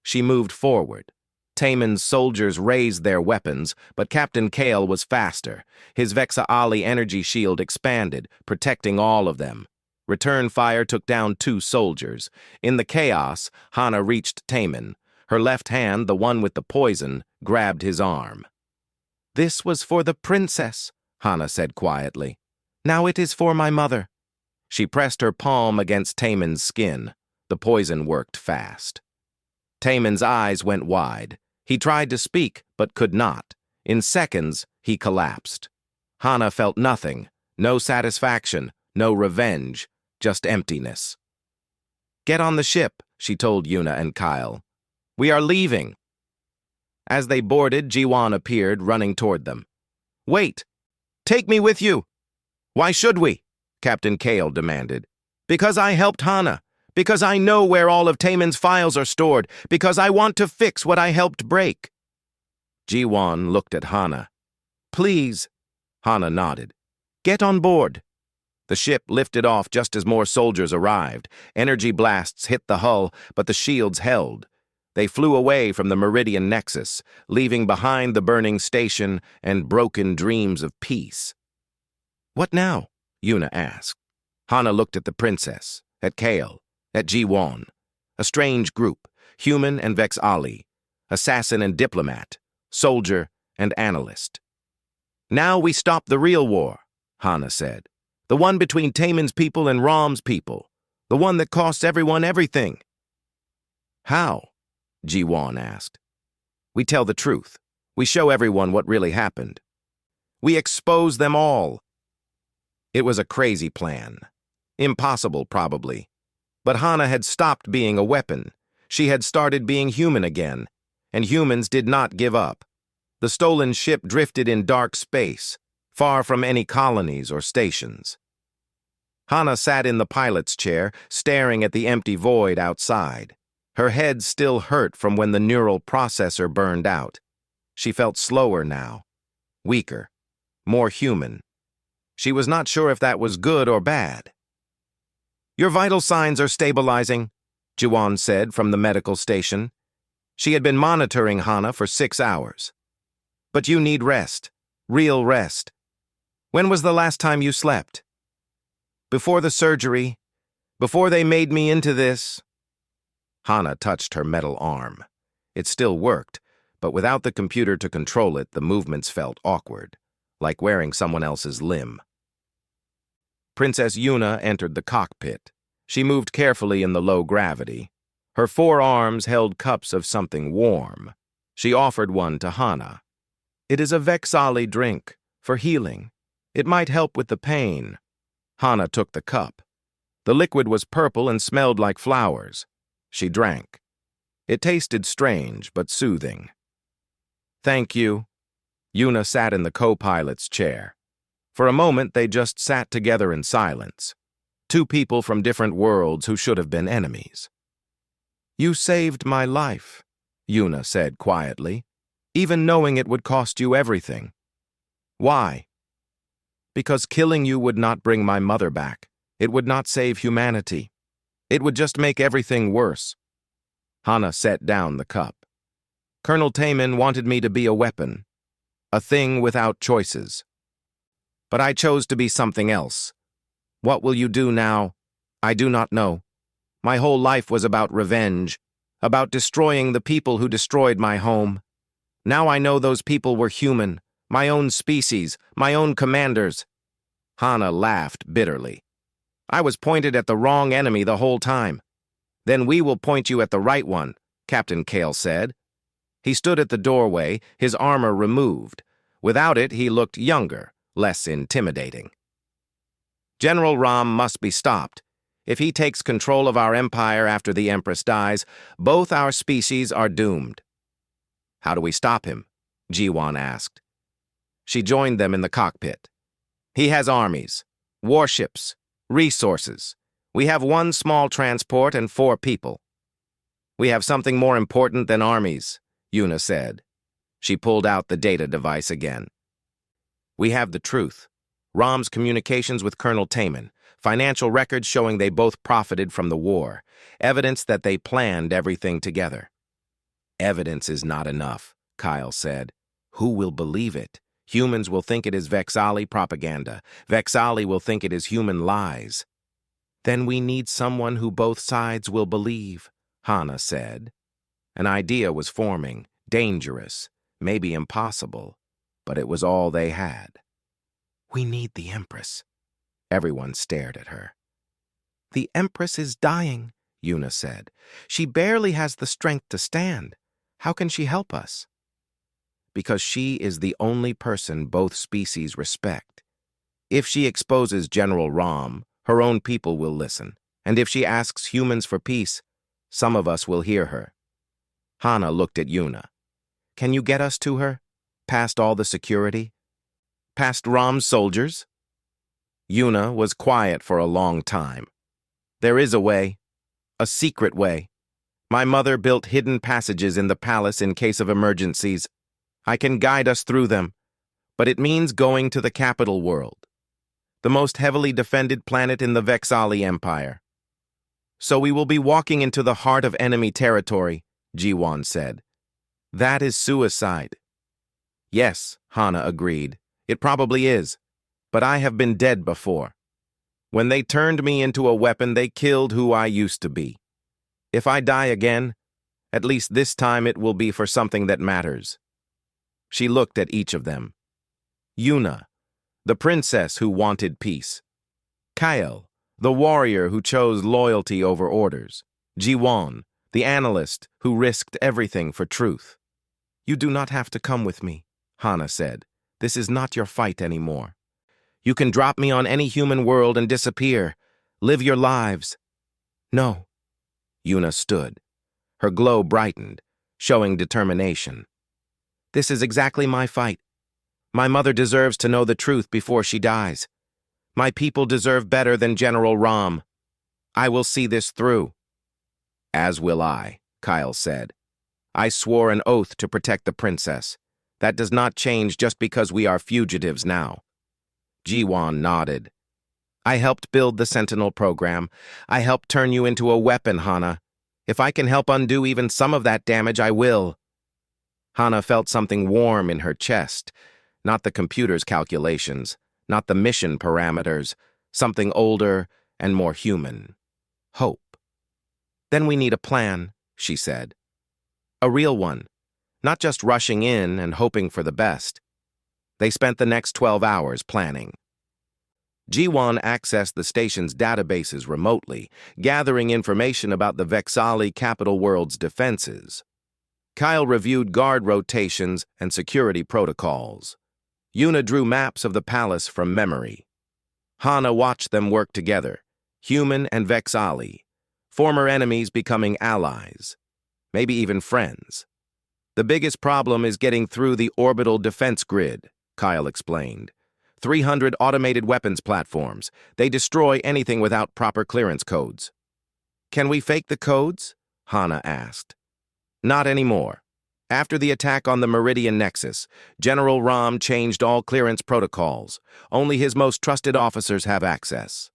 She moved forward. Taemin's soldiers raised their weapons, but Captain Kale was faster. His Vex-Ali energy shield expanded, protecting all of them. Return fire took down 2 soldiers. In the chaos, Hana reached Taemin. Her left hand, the one with the poison, grabbed his arm. This was for the princess, Hana said quietly. Now it is for my mother. She pressed her palm against Taemin's skin. The poison worked fast. Taemin's eyes went wide. He tried to speak, but could not. In seconds, he collapsed. Hana felt nothing, no satisfaction, no revenge, just emptiness. Get on the ship, she told Yuna and Kyle. We are leaving. As they boarded, Jiwan appeared, running toward them. Wait! Take me with you! Why should we? Captain Kale demanded. Because I helped Hana. Because I know where all of Taemin's files are stored. Because I want to fix what I helped break. Ji-won looked at Hana. Please. Hana nodded. Get on board. The ship lifted off just as more soldiers arrived. Energy blasts hit the hull, but the shields held. They flew away from the Meridian Nexus, leaving behind the burning station and broken dreams of peace. What now? Yuna asked. Hana looked at the princess, at Kale, at Ji-won. A strange group, human and Vex-Ali, assassin and diplomat, soldier and analyst. Now we stop the real war, Hana said. The one between Taemin's people and Rom's people. The one that costs everyone everything. How? Ji-won asked. We tell the truth. We show everyone what really happened. We expose them all. It was a crazy plan. Impossible, probably. But Hana had stopped being a weapon. She had started being human again, and humans did not give up. The stolen ship drifted in dark space, far from any colonies or stations. Hana sat in the pilot's chair, staring at the empty void outside. Her head still hurt from when the neural processor burned out. She felt slower now, weaker, more human. She was not sure if that was good or bad. Your vital signs are stabilizing, Ji-won said from the medical station. She had been monitoring Hana for 6 hours. But you need rest, real rest. When was the last time you slept? Before the surgery, before they made me into this. Hana touched her metal arm. It still worked, but without the computer to control it, the movements felt awkward, like wearing someone else's limb. Princess Yuna entered the cockpit. She moved carefully in the low gravity. Her 4 arms held cups of something warm. She offered one to Hana. It is a Vex-Ali drink, for healing. It might help with the pain. Hana took the cup. The liquid was purple and smelled like flowers. She drank. It tasted strange, but soothing. Thank you. Yuna sat in the co-pilot's chair. For a moment, they just sat together in silence. 2 people from different worlds who should have been enemies. You saved my life, Yuna said quietly, even knowing it would cost you everything. Why? Because killing you would not bring my mother back. It would not save humanity. It would just make everything worse. Hana set down the cup. Colonel Taemin wanted me to be a weapon, a thing without choices. But I chose to be something else. What will you do now? I do not know. My whole life was about revenge, about destroying the people who destroyed my home. Now I know those people were human, my own species, my own commanders. Hana laughed bitterly. I was pointed at the wrong enemy the whole time. Then we will point you at the right one, Captain Kale said. He stood at the doorway, his armor removed. Without it, he looked younger, less intimidating. General Rom must be stopped. If he takes control of our empire after the Empress dies, both our species are doomed. How do we stop him? Ji-won asked. She joined them in the cockpit. He has armies, warships, resources. We have 1 small transport and 4 people. We have something more important than armies, Yuna said. She pulled out the data device again. We have the truth. Rom's communications with Colonel Taemin, financial records showing they both profited from the war, evidence that they planned everything together. Evidence is not enough, Kyle said. Who will believe it? Humans will think it is Vex-Ali propaganda. Vex-Ali will think it is human lies. Then we need someone who both sides will believe, Hana said. An idea was forming, dangerous, maybe impossible, but it was all they had. We need the Empress. Everyone stared at her. The Empress is dying, Yuna said. She barely has the strength to stand. How can she help us? Because she is the only person both species respect. If she exposes General Rom, her own people will listen, and if she asks humans for peace, some of us will hear her. Hana looked at Yuna. Can you get us to her? Past all the security? Past Rom's soldiers? Yuna was quiet for a long time. There is a way, a secret way. My mother built hidden passages in the palace in case of emergencies. I can guide us through them, but it means going to the capital world, the most heavily defended planet in the Vexali Empire. So we will be walking into the heart of enemy territory, Jiwan said. That is suicide. Yes, Hana agreed. It probably is, but I have been dead before. When they turned me into a weapon, they killed who I used to be. If I die again, at least this time it will be for something that matters. She looked at each of them. Yuna, the princess who wanted peace. Kyle, the warrior who chose loyalty over orders. Jiwon, the analyst who risked everything for truth. You do not have to come with me, Hana said. This is not your fight anymore. You can drop me on any human world and disappear. Live your lives. No. Yuna stood. Her glow brightened, showing determination. This is exactly my fight. My mother deserves to know the truth before she dies. My people deserve better than General Ram. I will see this through. As will I, Kyle said. I swore an oath to protect the princess. That does not change just because we are fugitives now. Jiwan nodded. I helped build the Sentinel program. I helped turn you into a weapon, Hana. If I can help undo even some of that damage, I will. Hana felt something warm in her chest. Not the computer's calculations, not the mission parameters, something older and more human. Hope. Then we need a plan, she said. A real one, not just rushing in and hoping for the best. They spent the next 12 hours planning. Jiwan accessed the station's databases remotely, gathering information about the Vexali capital world's defenses. Kyle reviewed guard rotations and security protocols. Yuna drew maps of the palace from memory. Hana watched them work together, human and Vexali, former enemies becoming allies, maybe even friends. The biggest problem is getting through the orbital defense grid, Kyle explained. 300 automated weapons platforms. They destroy anything without proper clearance codes. Can we fake the codes? Hana asked. Not anymore. After the attack on the Meridian Nexus, General Ram changed all clearance protocols. Only his most trusted officers have access.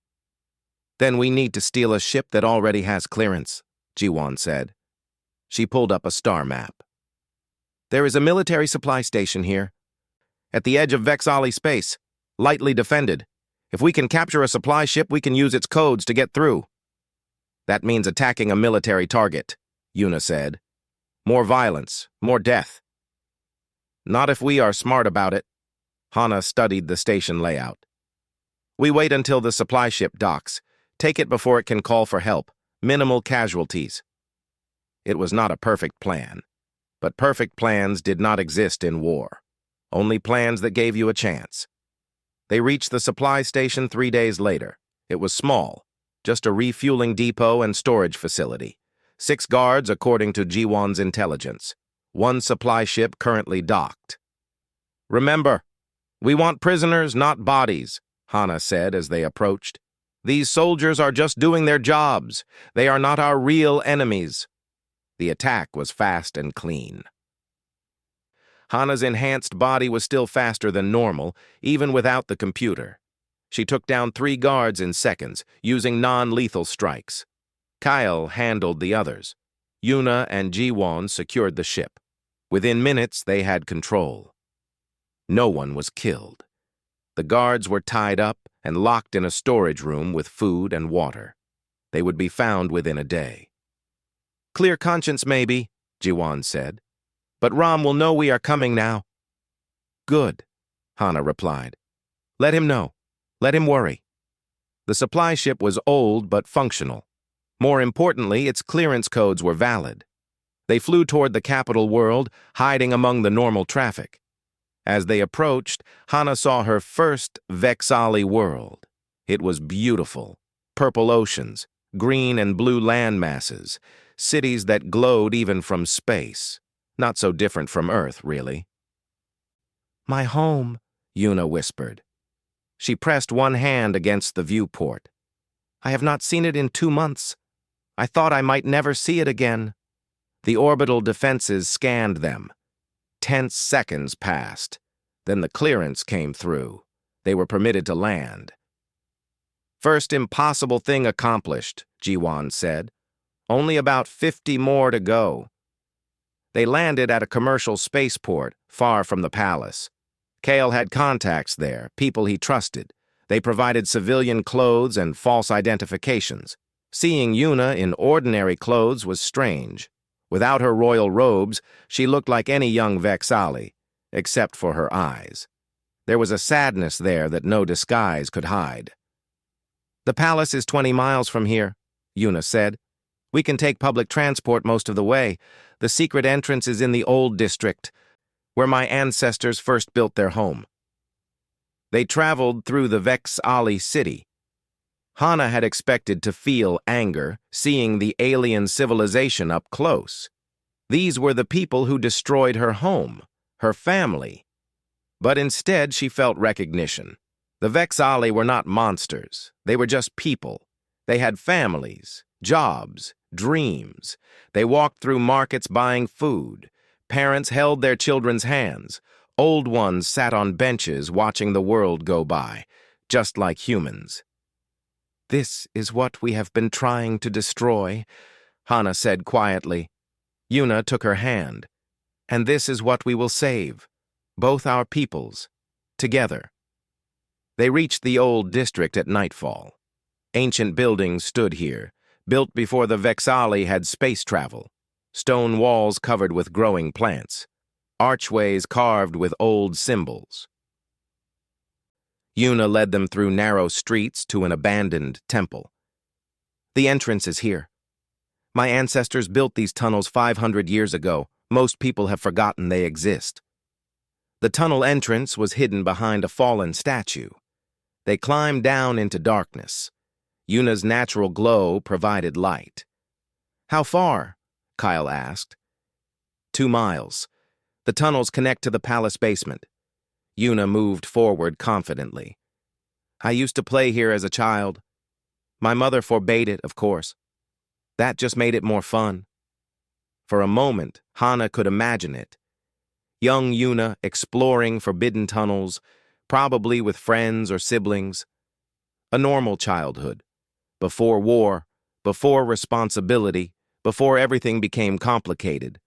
Then we need to steal a ship that already has clearance, Jiwan said. She pulled up a star map. There is a military supply station here, at the edge of Vexali space, lightly defended. If we can capture a supply ship, we can use its codes to get through. That means attacking a military target, Yuna said. More violence, more death. Not if we are smart about it. Hana studied the station layout. We wait until the supply ship docks. Take it before it can call for help. Minimal casualties. It was not a perfect plan. But perfect plans did not exist in war. Only plans that gave you a chance. They reached the supply station 3 days later. It was small, just a refueling depot and storage facility. 6 guards according to Jiwan's intelligence. 1 supply ship currently docked. Remember, we want prisoners, not bodies, Hana said as they approached. These soldiers are just doing their jobs. They are not our real enemies. The attack was fast and clean. Hana's enhanced body was still faster than normal, even without the computer. She took down 3 guards in seconds, using non-lethal strikes. Kyle handled the others. Yuna and Jiwon secured the ship. Within minutes, they had control. No one was killed. The guards were tied up and locked in a storage room with food and water. They would be found within a day. Clear conscience, maybe, Jiwan said. But Ram will know we are coming now. Good, Hana replied. Let him know. Let him worry. The supply ship was old but functional. More importantly, its clearance codes were valid. They flew toward the capital world, hiding among the normal traffic. As they approached, Hana saw her first Vexali world. It was beautiful. Purple oceans, green and blue land masses, cities that glowed even from space. Not so different from Earth, really. My home, Yuna whispered. She pressed one hand against the viewport. I have not seen it in 2 months. I thought I might never see it again. The orbital defenses scanned them. Tense seconds passed. Then the clearance came through. They were permitted to land. First impossible thing accomplished, Jiwan said. Only about 50 more to go. They landed at a commercial spaceport, far from the palace. Kale had contacts there, people he trusted. They provided civilian clothes and false identifications. Seeing Yuna in ordinary clothes was strange. Without her royal robes, she looked like any young Vexali, except for her eyes. There was a sadness there that no disguise could hide. "The palace is 20 miles from here," Yuna said. "We can take public transport most of the way. The secret entrance is in the old district, where my ancestors first built their home." They traveled through the Vexali city. Hana had expected to feel anger, seeing the alien civilization up close. These were the people who destroyed her home, her family. But instead she felt recognition. The Vexali were not monsters. They were just people. They had families, jobs, dreams. They walked through markets buying food. Parents held their children's hands. Old ones sat on benches watching the world go by, just like humans. "This is what we have been trying to destroy," Hana said quietly. Yuna took her hand. "And this is what we will save, both our peoples, together." They reached the old district at nightfall. Ancient buildings stood here, built before the Vexali had space travel. Stone walls covered with growing plants. Archways carved with old symbols. Yuna led them through narrow streets to an abandoned temple. "The entrance is here. My ancestors built these tunnels 500 years ago. Most people have forgotten they exist." The tunnel entrance was hidden behind a fallen statue. They climbed down into darkness. Yuna's natural glow provided light. "How far?" Kyle asked. 2 miles. The tunnels connect to the palace basement." Yuna moved forward confidently. "I used to play here as a child. My mother forbade it, of course. That just made it more fun." For a moment, Hana could imagine it. Young Yuna exploring forbidden tunnels, probably with friends or siblings. A normal childhood. Before war, before responsibility, before everything became complicated.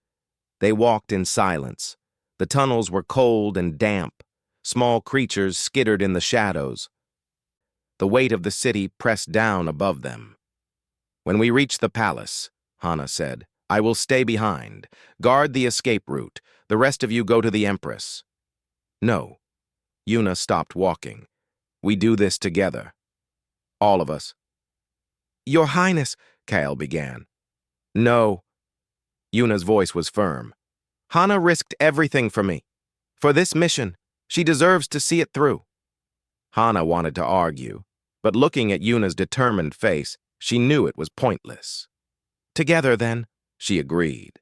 They walked in silence. The tunnels were cold and damp. Small creatures skittered in the shadows. The weight of the city pressed down above them. "When we reach the palace," Hana said, "I will stay behind. Guard the escape route. The rest of you go to the Empress." "No." Yuna stopped walking. "We do this together. All of us." "Your Highness," Kale began. "No." Yuna's voice was firm. "Hana risked everything for me. For this mission, she deserves to see it through." Hana wanted to argue, but looking at Yuna's determined face, she knew it was pointless. "Together, then," she agreed.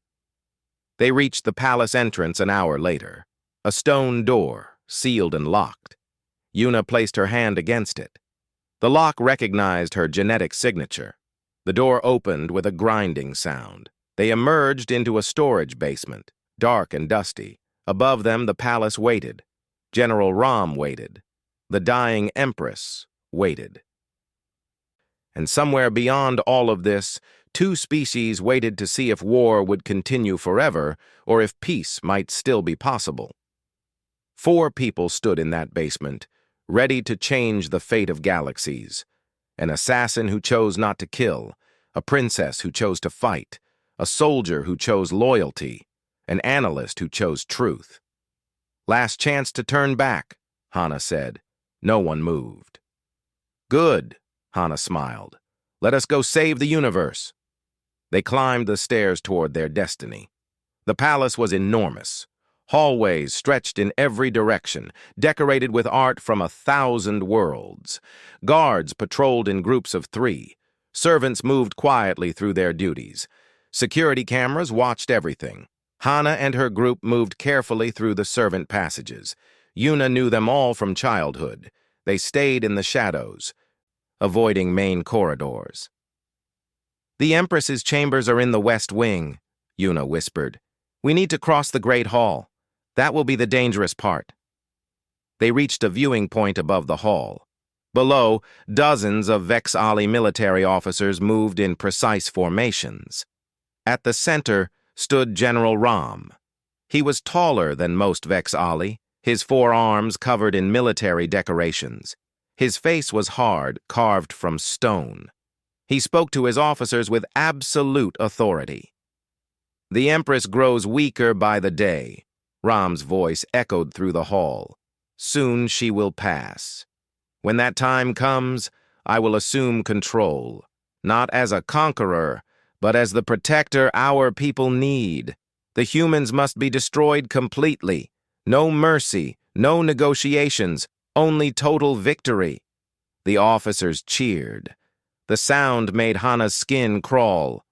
They reached the palace entrance an hour later. A stone door, sealed and locked. Yuna placed her hand against it. The lock recognized her genetic signature. The door opened with a grinding sound. They emerged into a storage basement, dark and dusty. Above them, the palace waited. General Ram waited. The dying empress waited. And somewhere beyond all of this, 2 species waited to see if war would continue forever or if peace might still be possible. 4 people stood in that basement, ready to change the fate of galaxies. An assassin who chose not to kill, a princess who chose to fight, a soldier who chose loyalty, an analyst who chose truth. "Last chance to turn back," Hana said. No one moved. "Good," Hana smiled. "Let us go save the universe." They climbed the stairs toward their destiny. The palace was enormous. Hallways stretched in every direction, decorated with art from 1,000 worlds. Guards patrolled in groups of 3. Servants moved quietly through their duties. Security cameras watched everything. Hana and her group moved carefully through the servant passages. Yuna knew them all from childhood. They stayed in the shadows, avoiding main corridors. "The Empress's chambers are in the West Wing," Yuna whispered. "We need to cross the Great Hall." That will be the dangerous part. They reached a viewing point above the hall. Below, dozens of Vex-Ali military officers moved in precise formations. At the center stood General Ram. He was taller than most Vex-Ali, his 4 arms covered in military decorations. His face was hard, carved from stone. He spoke to his officers with absolute authority. The Empress grows weaker by the day. Ram's voice echoed through the hall. Soon she will pass. When that time comes, I will assume control, not as a conqueror, but as the protector our people need. The humans must be destroyed completely. No mercy, no negotiations, only total victory. The officers cheered. The sound made Hana's skin crawl.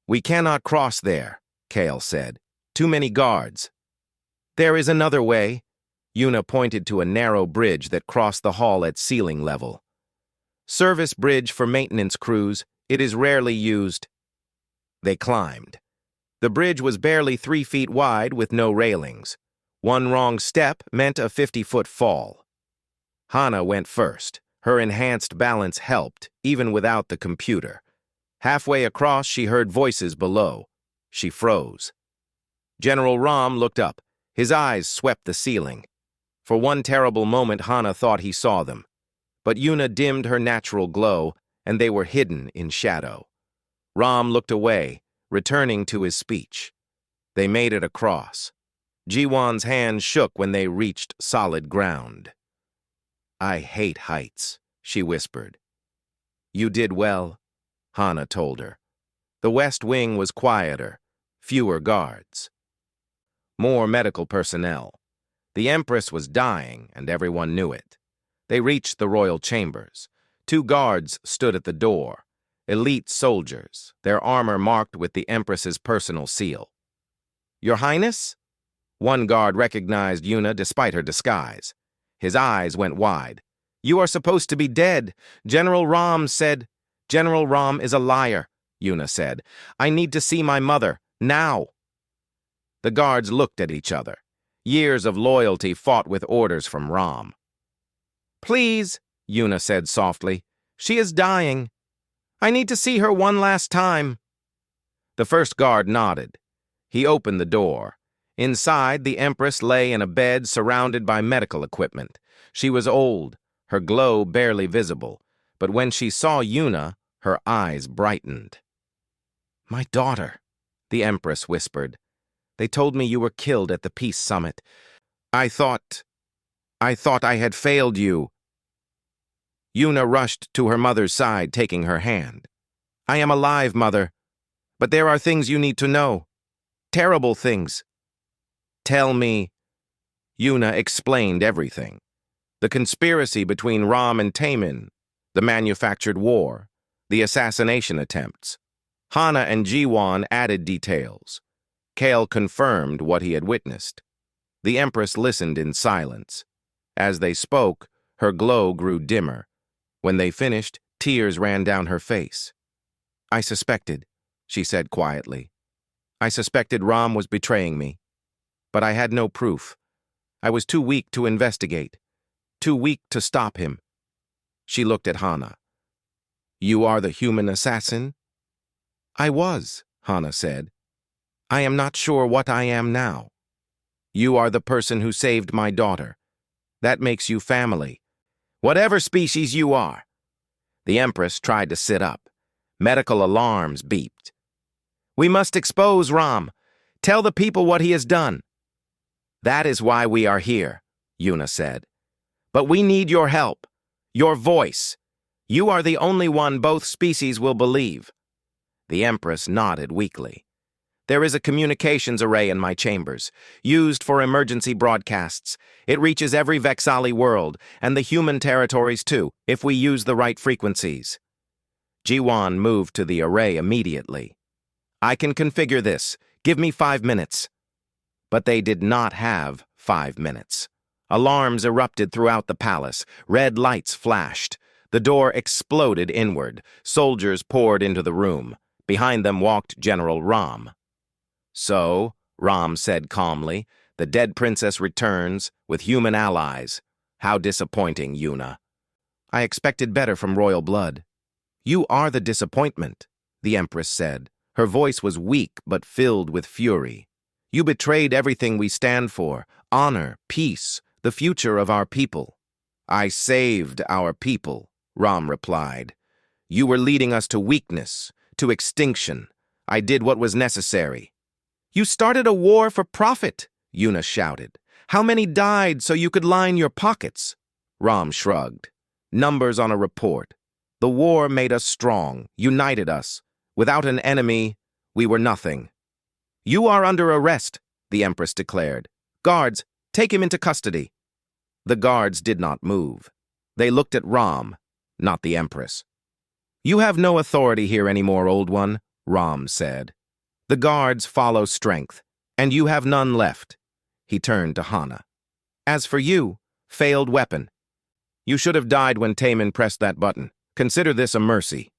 We cannot cross there, Kale said. Too many guards. There is another way. Yuna pointed to a narrow bridge that crossed the hall at ceiling level. Service bridge for maintenance crews. It is rarely used. They climbed. The bridge was barely 3 feet wide with no railings. One wrong step meant a 50-foot fall. Hana went first. Her enhanced balance helped, even without the computer. Halfway across, she heard voices below. She froze. General Ram looked up. His eyes swept the ceiling. For one terrible moment, Hana thought he saw them. But Yuna dimmed her natural glow, and they were hidden in shadow. Ram looked away, returning to his speech. They made it across. Jiwan's hand shook when they reached solid ground. I hate heights, she whispered. You did well, Hana told her. The West Wing was quieter, fewer guards. More medical personnel. The Empress was dying, and everyone knew it. They reached the royal chambers. 2 guards stood at the door. Elite soldiers, their armor marked with the Empress's personal seal. Your Highness? One guard recognized Yuna despite her disguise. His eyes went wide. You are supposed to be dead. General Ram said. General Ram is a liar, Yuna said. I need to see my mother, now. The guards looked at each other. Years of loyalty fought with orders from Ram. Please, Yuna said softly. She is dying. I need to see her one last time. The first guard nodded. He opened the door. Inside, the Empress lay in a bed surrounded by medical equipment. She was old, her glow barely visible, but when she saw Yuna, her eyes brightened. My daughter, the Empress whispered. They told me you were killed at the peace summit. I thought I had failed you. Yuna rushed to her mother's side, taking her hand. I am alive, Mother, but there are things you need to know. Terrible things. Tell me. Yuna explained everything. The conspiracy between Ram and Taemin, the manufactured war, the assassination attempts. Hana and Jiwan added details. Kale confirmed what he had witnessed. The Empress listened in silence. As they spoke, her glow grew dimmer. When they finished, tears ran down her face. I suspected, she said quietly. I suspected Ram was betraying me. But I had no proof. I was too weak to investigate. Too weak to stop him. She looked at Hana. You are the human assassin? I was, Hana said. I am not sure what I am now. You are the person who saved my daughter. That makes you family. Whatever species you are. The Empress tried to sit up. Medical alarms beeped. We must expose Ram. Tell the people what he has done. That is why we are here, Yuna said. But we need your help, your voice. You are the only one both species will believe. The Empress nodded weakly. There is a communications array in my chambers, used for emergency broadcasts. It reaches every Vex-Ali world, and the human territories too, if we use the right frequencies. Jiwan moved to the array immediately. I can configure this. Give me 5 minutes. But they did not have 5 minutes. Alarms erupted throughout the palace. Red lights flashed. The door exploded inward. Soldiers poured into the room. Behind them walked General Ram. So, Ram said calmly, The dead princess returns with human allies. How disappointing, Yuna. I expected better from royal blood. You are the disappointment, the Empress said. Her voice was weak but filled with fury. You betrayed everything we stand for: honor, peace, the future of our people. I saved our people, Ram replied. You were leading us to weakness, to extinction. I did what was necessary. You started a war for profit, Yuna shouted. How many died so you could line your pockets? Ram shrugged. Numbers on a report. The war made us strong, united us. Without an enemy, we were nothing. You are under arrest, the Empress declared. Guards, take him into custody. The guards did not move. They looked at Ram, not the Empress. You have no authority here anymore, old one, Ram said. The guards follow strength, and you have none left. He turned to Hana. As for you, failed weapon. You should have died when Taemin pressed that button. Consider this a mercy.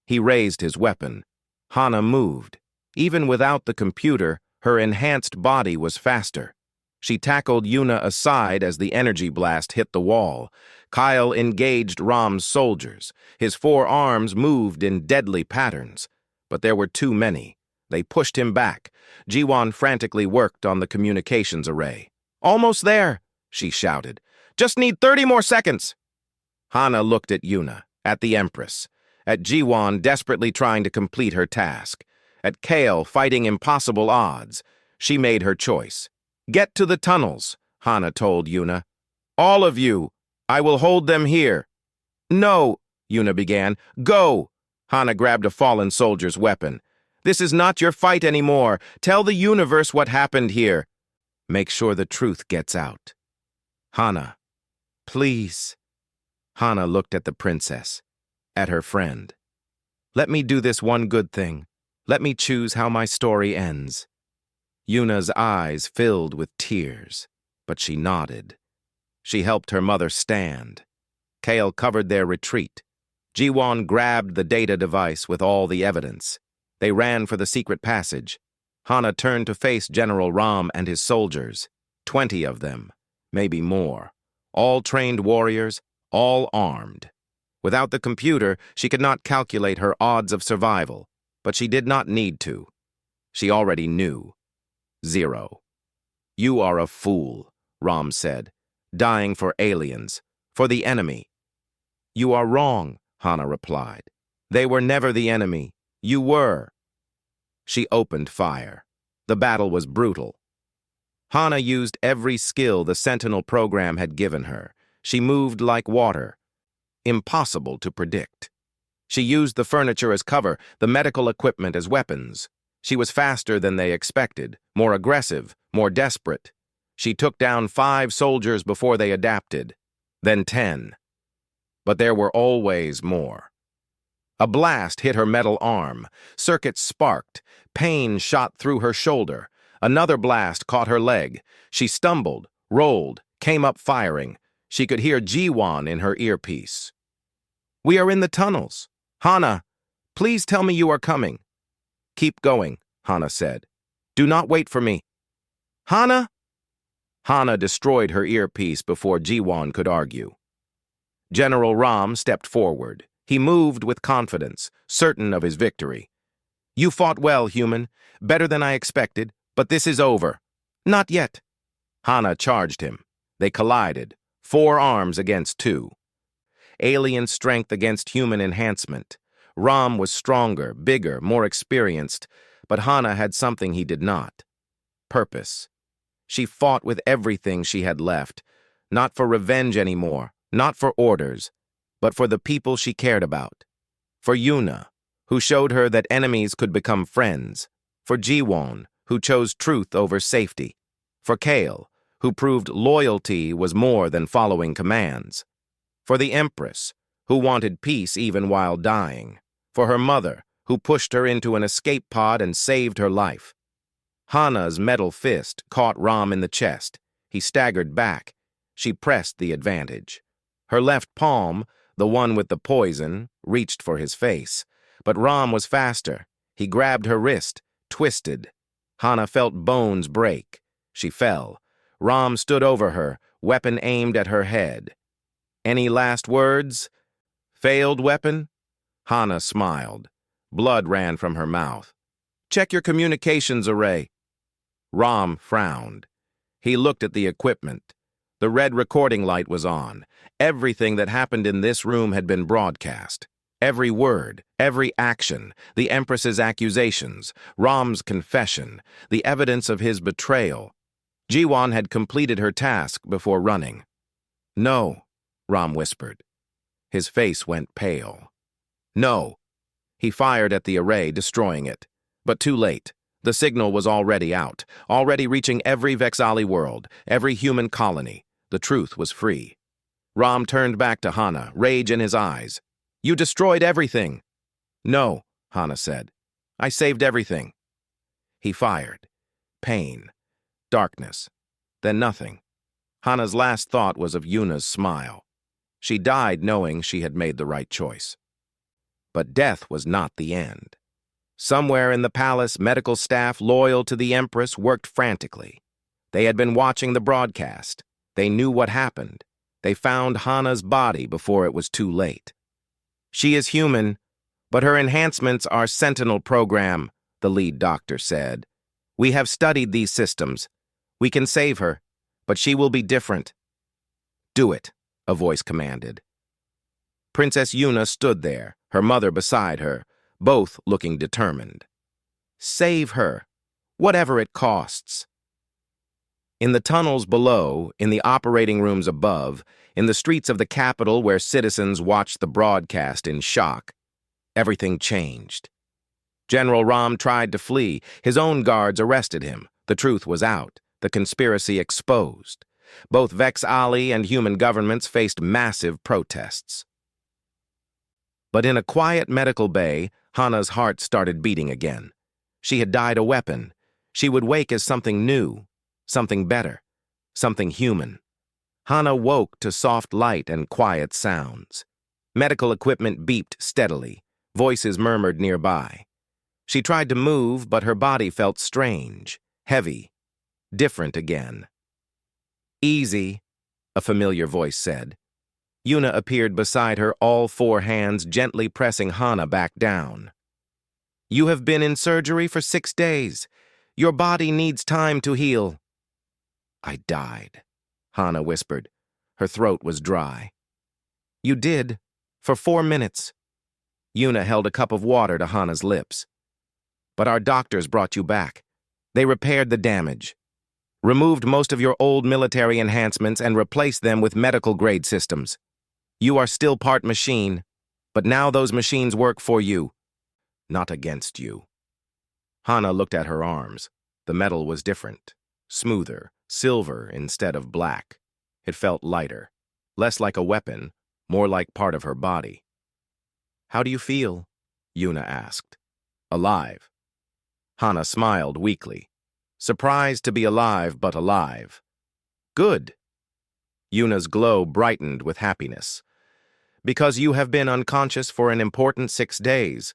He raised his weapon. Hana moved. Even without the computer, her enhanced body was faster. She tackled Yuna aside as the energy blast hit the wall. Kyle engaged Ram's soldiers. His 4 arms moved in deadly patterns. But there were too many. They pushed him back. Jiwon frantically worked on the communications array. Almost there, she shouted. Just need 30 more seconds. Hana looked at Yuna, at the Empress, at Jiwon desperately trying to complete her task, at Kale fighting impossible odds. She made her choice. Get to the tunnels, Hana told Yuna. All of you. I will hold them here. No, Yuna began. Go. Hana grabbed a fallen soldier's weapon. This is not your fight anymore. Tell the universe what happened here. Make sure the truth gets out. Hana, please. Hana looked at the princess, at her friend. Let me do this one good thing. Let me choose how my story ends. Yuna's eyes filled with tears, but she nodded. She helped her mother stand. Kale covered their retreat. Jiwon grabbed the data device with all the evidence. They ran for the secret passage. Hana turned to face General Ram and his soldiers. 20 of them, maybe more. All trained warriors, all armed. Without the computer, she could not calculate her odds of survival, but she did not need to. She already knew. 0. You are a fool, Ram said, dying for aliens, for the enemy. You are wrong, Hana replied. They were never the enemy. You were. She opened fire. The battle was brutal. Hana used every skill the Sentinel program had given her. She moved like water. Impossible to predict. She used the furniture as cover, the medical equipment as weapons. She was faster than they expected, more aggressive, more desperate. She took down 5 soldiers before they adapted, then 10. But there were always more. A blast hit her metal arm. Circuits sparked. Pain shot through her shoulder. Another blast caught her leg. She stumbled, rolled, came up firing. She could hear Jiwon in her earpiece. We are in the tunnels. Hana, please tell me you are coming. Keep going, Hana said. Do not wait for me. Hana? Hana destroyed her earpiece before Jiwon could argue. General Ram stepped forward. He moved with confidence, certain of his victory. You fought well, human. Better than I expected, but this is over. Not yet. Hana charged him. They collided, 4 arms against 2. Alien strength against human enhancement. Ram was stronger, bigger, more experienced, but Hana had something he did not. Purpose. She fought with everything she had left, not for revenge anymore, not for orders, but for the people she cared about. For Yuna, who showed her that enemies could become friends. For Jiwon, who chose truth over safety. For Kale, who proved loyalty was more than following commands. For the Empress, who wanted peace even while dying. For her mother, who pushed her into an escape pod and saved her life. Hana's metal fist caught Ram in the chest. He staggered back. She pressed the advantage. Her left palm, the one with the poison, reached for his face. But Ram was faster. He grabbed her wrist, twisted. Hana felt bones break. She fell. Rom stood over her, weapon aimed at her head. Any last words? Failed weapon? Hana smiled. Blood ran from her mouth. Check your communications array. Rom frowned. He looked at the equipment. The red recording light was on. Everything that happened in this room had been broadcast. Every word, every action, the Empress's accusations, Rom's confession, the evidence of his betrayal. Jiwan had completed her task before running. No, Rom whispered. His face went pale. No. He fired at the array, destroying it. But too late. The signal was already out, already reaching every Vexali world, every human colony. The truth was free. Rom turned back to Hana, rage in his eyes. You destroyed everything. No, Hana said. I saved everything. He fired. Pain. Darkness. Then nothing. Hana's last thought was of Yuna's smile. She died knowing she had made the right choice. But death was not the end. Somewhere in the palace, medical staff loyal to the Empress worked frantically. They had been watching the broadcast. They knew what happened. They found Hana's body before it was too late. She is human, but her enhancements are Sentinel program, the lead doctor said. We have studied these systems. We can save her, but she will be different. Do it, a voice commanded. Princess Yuna stood there, her mother beside her, both looking determined. Save her, whatever it costs. In the tunnels below, in the operating rooms above, in the streets of the capital where citizens watched the broadcast in shock, everything changed. General Rom tried to flee. His own guards arrested him. The truth was out, the conspiracy exposed. Both Vexali and human governments faced massive protests. But in a quiet medical bay, Hana's heart started beating again. She had died a weapon. She would wake as something new, something better, something human. Hana woke to soft light and quiet sounds. Medical equipment beeped steadily. Voices murmured nearby. She tried to move, but her body felt strange, heavy, different again. Easy, a familiar voice said. Yuna appeared beside her, all four hands gently pressing Hana back down. You have been in surgery for 6 days. Your body needs time to heal. I died, Hana whispered. Her throat was dry. You did, for 4 minutes. Yuna held a cup of water to Hana's lips. But our doctors brought you back. They repaired the damage, removed most of your old military enhancements and replaced them with medical-grade systems. You are still part machine, but now those machines work for you, not against you. Hana looked at her arms. The metal was different, smoother, silver instead of black. It felt lighter, less like a weapon, more like part of her body. How do you feel? Yuna asked. Alive. Hana smiled weakly. Surprised to be alive, but alive. Good. Yuna's glow brightened with happiness. Because you have been unconscious for an important 6 days,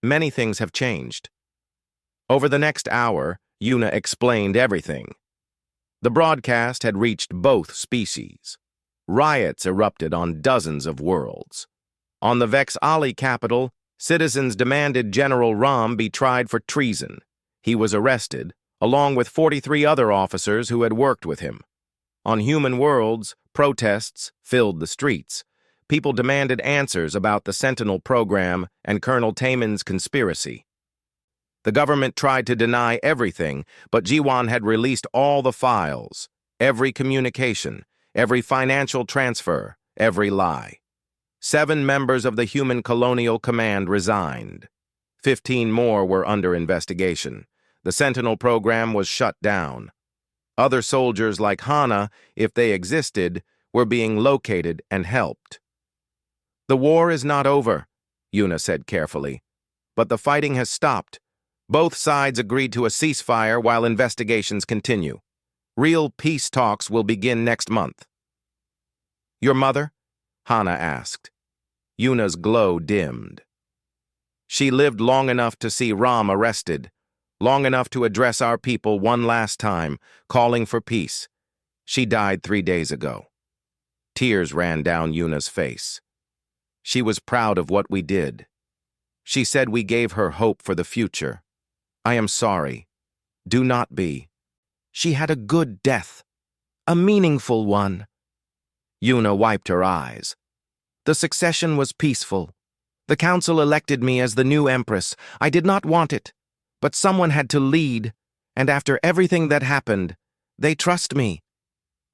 many things have changed. Over the next hour, Yuna explained everything. The broadcast had reached both species. Riots erupted on dozens of worlds. On the Vexali capital, citizens demanded General Rom be tried for treason. He was arrested, along with 43 other officers who had worked with him. On human worlds, protests filled the streets. People demanded answers about the Sentinel program and Colonel Taman's conspiracy. The government tried to deny everything, but Jiwan had released all the files, every communication, every financial transfer, every lie. 7 members of the Human Colonial Command resigned. 15 more were under investigation. The Sentinel program was shut down. Other soldiers like Hana, if they existed, were being located and helped. The war is not over, Yuna said carefully, but the fighting has stopped. Both sides agreed to a ceasefire while investigations continue. Real peace talks will begin next month. Your mother? Hana asked. Yuna's glow dimmed. She lived long enough to see Rom arrested, long enough to address our people one last time, calling for peace. She died 3 days ago. Tears ran down Yuna's face. She was proud of what we did. She said we gave her hope for the future. I am sorry. Do not be. She had a good death. A meaningful one. Yuna wiped her eyes. The succession was peaceful. The council elected me as the new empress. I did not want it, but someone had to lead, and after everything that happened, they trust me.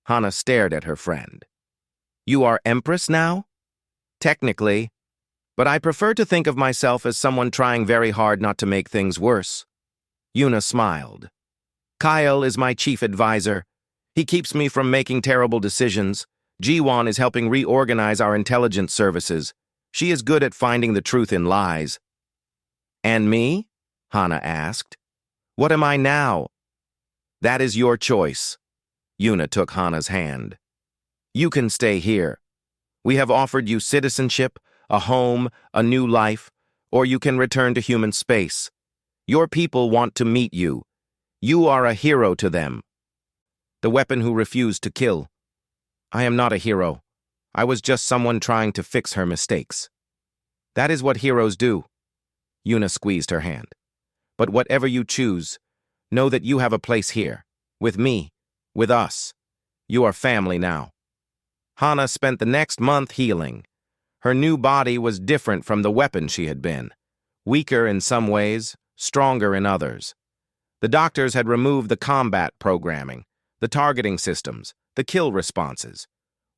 Hana stared at her friend. You are empress now? Technically, but I prefer to think of myself as someone trying very hard not to make things worse. Yuna smiled. Kyle is my chief advisor. He keeps me from making terrible decisions. Jiwon is helping reorganize our intelligence services. She is good at finding the truth in lies. And me? Hana asked. What am I now? That is your choice. Yuna took Hana's hand. You can stay here. We have offered you citizenship, a home, a new life, or you can return to human space. Your people want to meet you. You are a hero to them. The weapon who refused to kill. I am not a hero. I was just someone trying to fix her mistakes. That is what heroes do. Yuna squeezed her hand. But whatever you choose, know that you have a place here. With me. With us. You are family now. Hana spent the next month healing. Her new body was different from the weapon she had been. Weaker in some ways, stronger in others. The doctors had removed the combat programming, the targeting systems, the kill responses.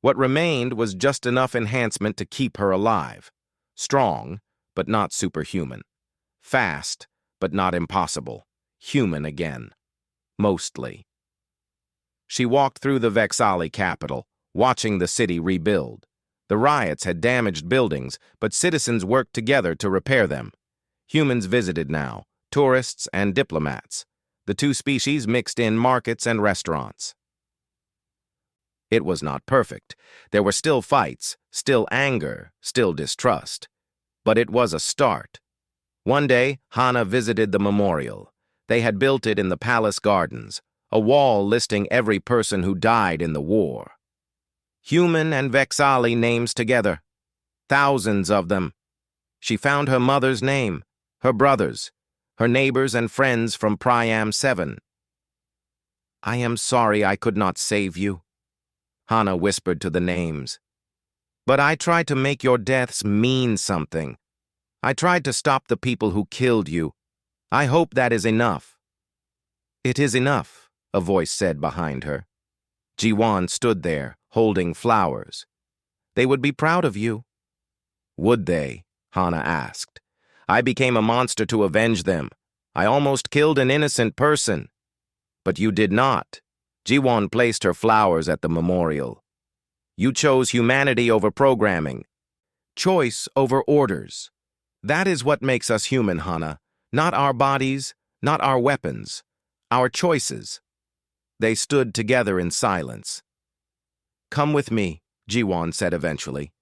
What remained was just enough enhancement to keep her alive. Strong, but not superhuman. Fast, but not impossible. Human again. Mostly. She walked through the Vexali capital, watching the city rebuild. The riots had damaged buildings, but citizens worked together to repair them. Humans visited now, tourists and diplomats. The two species mixed in markets and restaurants. It was not perfect. There were still fights, still anger, still distrust. But it was a start. One day, Hana visited the memorial. They had built it in the palace gardens, a wall listing every person who died in the war. Human and Vexali names together. Thousands of them. She found her mother's name, her brother's, her neighbors and friends from Priam 7. I am sorry I could not save you, Hana whispered to the names. But I tried to make your deaths mean something. I tried to stop the people who killed you. I hope that is enough. It is enough, a voice said behind her. Jiwon stood there, holding flowers. They would be proud of you. Would they? Hana asked. I became a monster to avenge them. I almost killed an innocent person. But you did not. Jiwon placed her flowers at the memorial. You chose humanity over programming. Choice over orders. That is what makes us human, Hana. Not our bodies, not our weapons. Our choices. They stood together in silence. Come with me, Jiwon said eventually.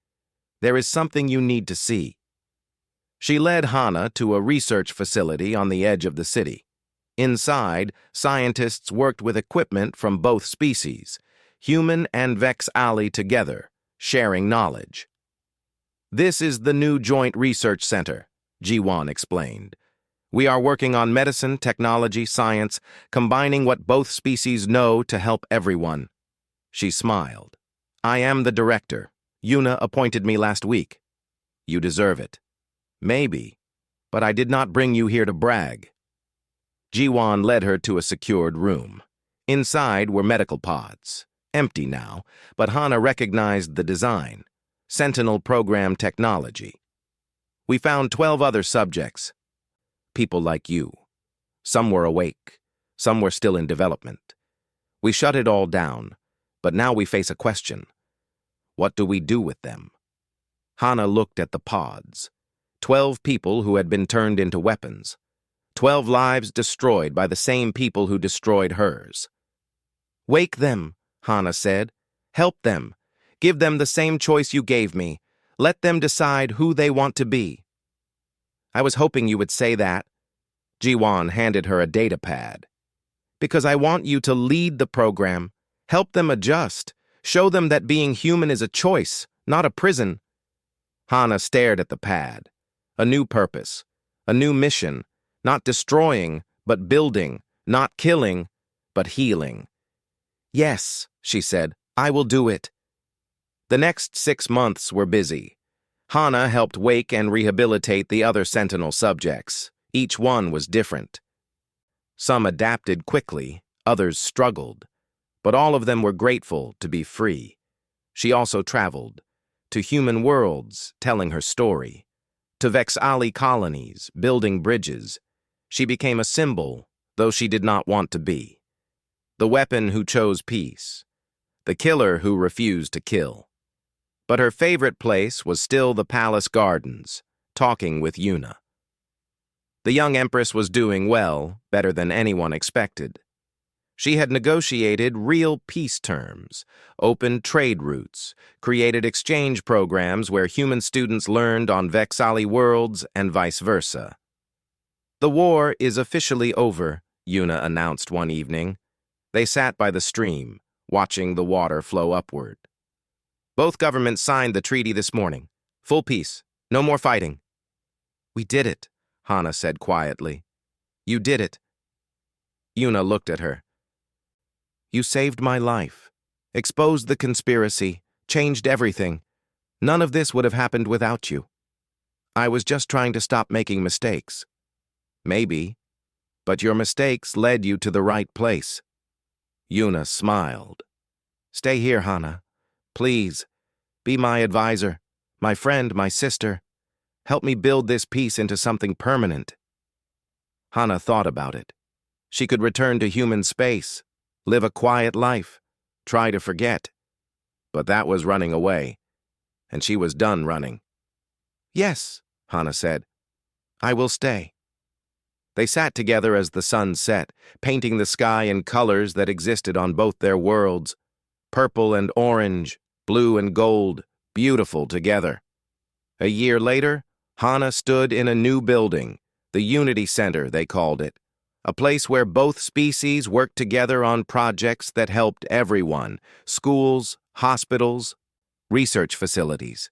There is something you need to see. She led Hana to a research facility on the edge of the city. Inside, scientists worked with equipment from both species, human and Vexali together, sharing knowledge. This is the new Joint Research Center, Jiwon explained. We are working on medicine, technology, science, combining what both species know to help everyone. She smiled. I am the director. Yuna appointed me last week. You deserve it. Maybe, but I did not bring you here to brag. Jiwon led her to a secured room. Inside were medical pods. Empty now, but Hana recognized the design. Sentinel program technology. We found 12 other subjects. People like you. Some were awake. Some were still in development. We shut it all down, but now we face a question. What do we do with them? Hana looked at the pods. 12 people who had been turned into weapons. 12 lives destroyed by the same people who destroyed hers. Wake them, Hana said. Help them. Give them the same choice you gave me. Let them decide who they want to be. I was hoping you would say that. Jiwon handed her a data pad. Because I want you to lead the program, Help them adjust. Show them that being human is a choice, not a prison. Hana stared at the pad. A new purpose. A new mission. Not destroying, but building. Not killing, but healing. Yes, she said, I will do it. The next 6 months were busy. Hana helped wake and rehabilitate the other Sentinel subjects. Each one was different. Some adapted quickly, others struggled, but all of them were grateful to be free. She also traveled to human worlds, telling her story, to Vexali colonies, building bridges. She became a symbol, though she did not want to be. The weapon who chose peace, the killer who refused to kill. But her favorite place was still the palace gardens, talking with Yuna. The young empress was doing well, better than anyone expected. She had negotiated real peace terms, opened trade routes, created exchange programs where human students learned on Vexali worlds and vice versa. The war is officially over, Yuna announced one evening. They sat by the stream, watching the water flow upward. Both governments signed the treaty this morning. Full peace. No more fighting. We did it, Hana said quietly. You did it. Yuna looked at her. You saved my life, exposed the conspiracy, changed everything. None of this would have happened without you. I was just trying to stop making mistakes. Maybe, but your mistakes led you to the right place. Yuna smiled. Stay here, Hana. Please, be my advisor, my friend, my sister. Help me build this peace into something permanent. Hana thought about it. She could return to human space, live a quiet life, try to forget. But that was running away, and she was done running. Yes, Hana said. I will stay. They sat together as the sun set, painting the sky in colors that existed on both their worlds. Purple and orange, blue and gold, beautiful together. A year later, Hana stood in a new building, the Unity Center, they called it, a place where both species worked together on projects that helped everyone, schools, hospitals, research facilities.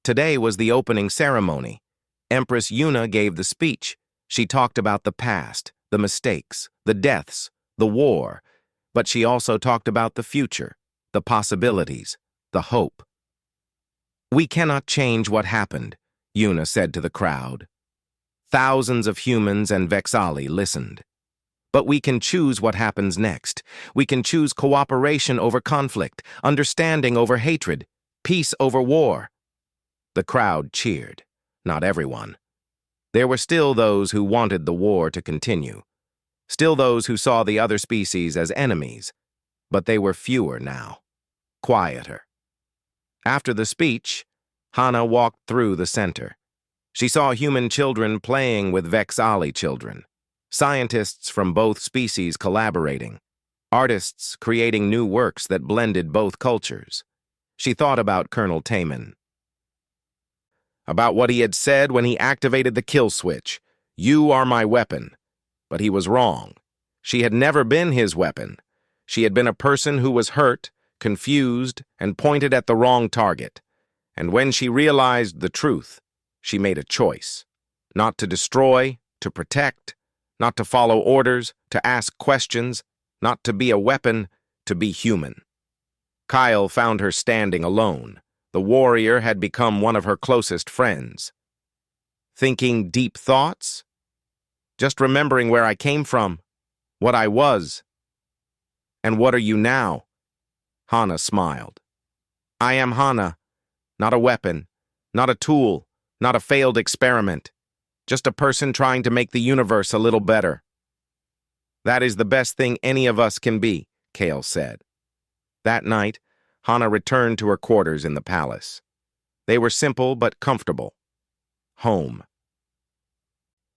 Today was the opening ceremony. Empress Yuna gave the speech. She talked about the past, the mistakes, the deaths, the war, but she also talked about the future, the possibilities, the hope. We cannot change what happened, Yuna said to the crowd. Thousands of humans and Vexali listened. But we can choose what happens next. We can choose cooperation over conflict, understanding over hatred, peace over war. The crowd cheered, not everyone. There were still those who wanted the war to continue, still those who saw the other species as enemies, but they were fewer now, quieter. After the speech, Hana walked through the center. She saw human children playing with Vexali children, scientists from both species collaborating, artists creating new works that blended both cultures. She thought about Colonel Taman, about what he had said when he activated the kill switch. You are my weapon. But he was wrong. She had never been his weapon. She had been a person who was hurt, confused, and pointed at the wrong target. And when she realized the truth, she made a choice. Not to destroy, to protect, not to follow orders, to ask questions, not to be a weapon, to be human. Kyle found her standing alone. The warrior had become one of her closest friends. Thinking deep thoughts? Just remembering where I came from, what I was. And what are you now? Hana smiled. I am Hana, not a weapon, not a tool, not a failed experiment, just a person trying to make the universe a little better. That is the best thing any of us can be, Kale said. That night, Hana returned to her quarters in the palace. They were simple but comfortable. Home.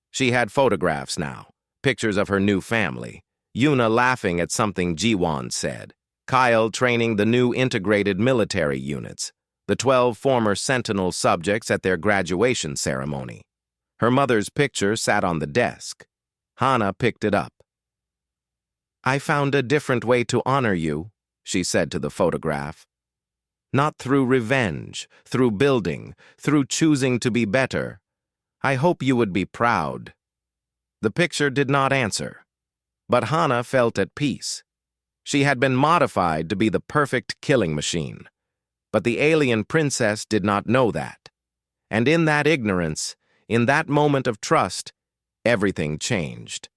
She had photographs now, pictures of her new family, Yuna laughing at something Jiwon said, Kyle training the new integrated military units, the 12 former Sentinel subjects at their graduation ceremony. Her mother's picture sat on the desk. Hana picked it up. "I found a different way to honor you," she said to the photograph. "Not through revenge, through building, through choosing to be better. I hope you would be proud." The picture did not answer, but Hana felt at peace. She had been modified to be the perfect killing machine, but the alien princess did not know that. And in that ignorance, in that moment of trust, everything changed.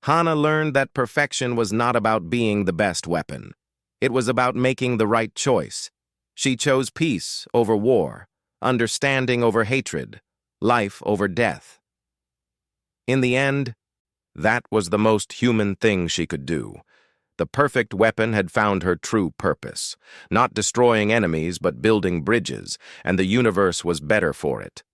Hana learned that perfection was not about being the best weapon. It was about making the right choice. She chose peace over war, understanding over hatred, life over death. In the end, that was the most human thing she could do. The perfect weapon had found her true purpose, not destroying enemies but building bridges, and the universe was better for it.